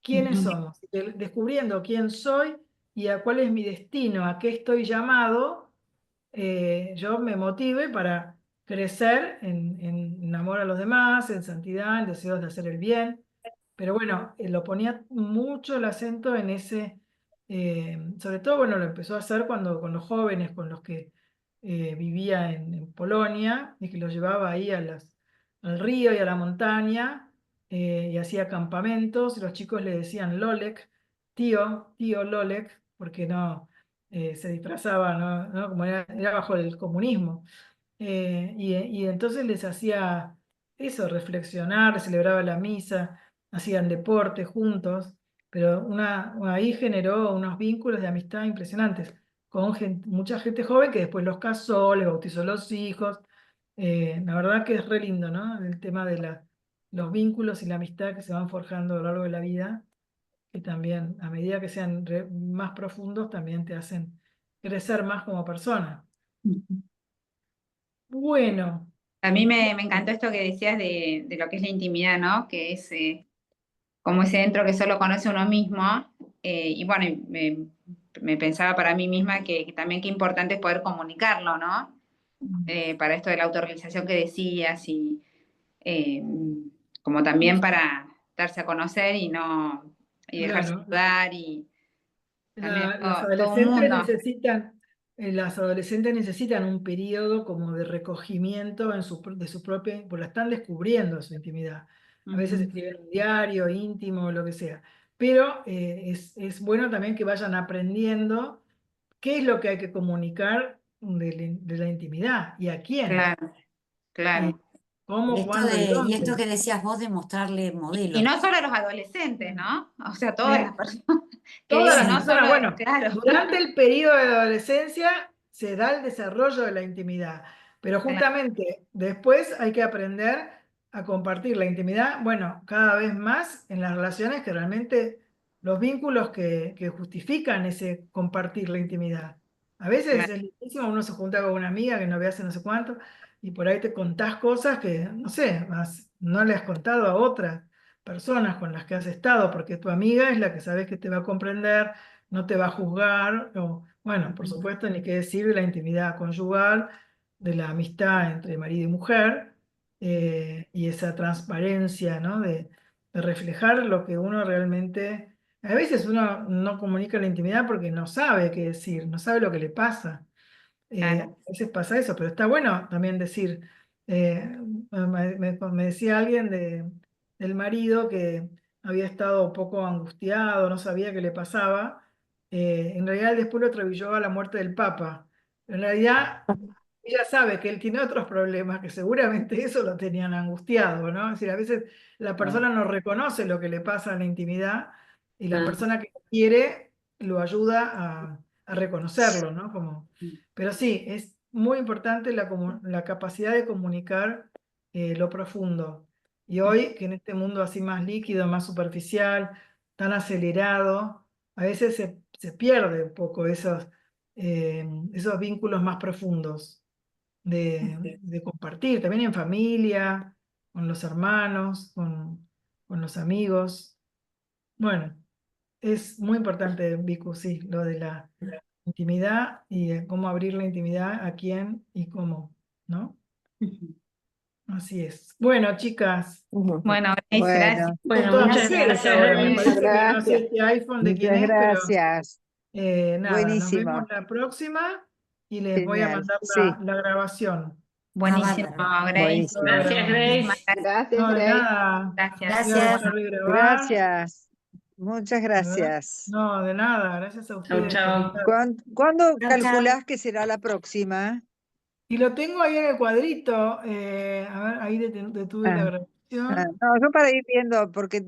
quiénes somos, descubriendo quién soy y a cuál es mi destino, a qué estoy llamado, yo me motive para crecer en amor a los demás, en santidad, en deseos de hacer el bien. Pero bueno, lo ponía mucho el acento en ese, sobre todo, bueno, lo empezó a hacer cuando con los jóvenes con los que vivía en Polonia y que los llevaba ahí al río y a la montaña y hacía campamentos y los chicos le decían Lolek, tío Lolek, porque no se disfrazaba, ¿no? Como era bajo el comunismo. Y entonces les hacía eso, reflexionar, celebraba la misa, hacían deporte juntos, pero ahí generó unos vínculos de amistad impresionantes con mucha gente joven que después los casó, les bautizó los hijos. La verdad que es re lindo, ¿no? El tema de los vínculos y la amistad que se van forjando a lo largo de la vida, que también, a medida que sean más profundos, también te hacen crecer más como persona. Bueno. A mí me encantó esto que decías de lo que es la intimidad, ¿no? Que es como ese dentro que solo conoce uno mismo. Y bueno, me pensaba para mí misma que también qué importante es poder comunicarlo, ¿no? Para esto de la autorrealización que decías y eh, como también para darse a conocer y no y dejarse Claro, ayudar y también las todo un adolescentes mundo. necesitan un periodo como de recogimiento de su propia, porque la están descubriendo su intimidad. A veces escriben un diario íntimo o lo que sea. Pero es bueno también que vayan aprendiendo qué es lo que hay que comunicar de la intimidad y a quién, Claro, claro. cómo, cuándo y Y esto dónde. que decías vos de mostrarle Y modelos. no solo a los adolescentes, ¿no? O sea, todas las personas. Que Todas digo, las no personas, solo, bueno, claro, durante el periodo de la adolescencia se da el desarrollo de la intimidad, pero justamente después hay que aprender a compartir la intimidad, bueno, cada vez más en las relaciones que realmente los vínculos que justifican ese compartir la intimidad. A veces claro, es lindísimo, uno se junta con una amiga que no ve hace no sé cuánto y por ahí te contás cosas que, no sé, no le has contado a otras personas con las que has estado, porque tu amiga es la que sabes que te va a comprender, no te va a juzgar, o, bueno, por supuesto, ni qué decir de la intimidad conyugal, de la amistad entre marido y mujer, y esa transparencia, ¿no? De reflejar lo que uno realmente... A veces uno no comunica la intimidad porque no sabe qué decir, no sabe lo que le pasa. A claro. veces pasa eso, pero está bueno también decir, me decía alguien del marido que había estado un poco angustiado, no sabía qué le pasaba. En realidad él después lo atribuyó a la muerte del Papa. En realidad ella sabe que él tiene otros problemas que seguramente eso lo tenían angustiado, ¿no? Es decir, a veces la persona no reconoce lo que le pasa en la intimidad y la persona que quiere lo ayuda a reconocerlo, ¿no? Pero sí, es muy importante la capacidad de comunicar lo profundo. Y hoy, que en este mundo así más líquido, más superficial, tan acelerado, a veces se pierde un poco esos vínculos más profundos de compartir, también en familia, con los hermanos, con los amigos. Bueno, es muy importante, Vicu, sí, lo de la intimidad y de cómo abrir la intimidad a quién y cómo, ¿no? Así es. Bueno, chicas, Bueno, Grace, gracias. Bueno, son Bueno, todas muchas mujeres gracias, ahora. Me Grace. parece que no sé gracias. este iPhone de quién Muchas es, pero gracias. nada, nos vemos Buenísimo. la próxima y les voy a Genial. mandar Sí, la grabación. Buenísimo, Bárbaro. Grace. buenísimo. Gracias, Muchísimas Grace. gracias. No, de nada. Gracias. Voy a Gracias. dejar de grabar. Gracias. Muchas A ver. gracias. No, de nada. Gracias a Chau, ustedes por chau. estar. ¿Cuándo Chao, chao. calculás que será la próxima? Y lo tengo ahí en el cuadrito. A ver, ahí detuve la Ah, grabación. no, yo para ir viendo, porque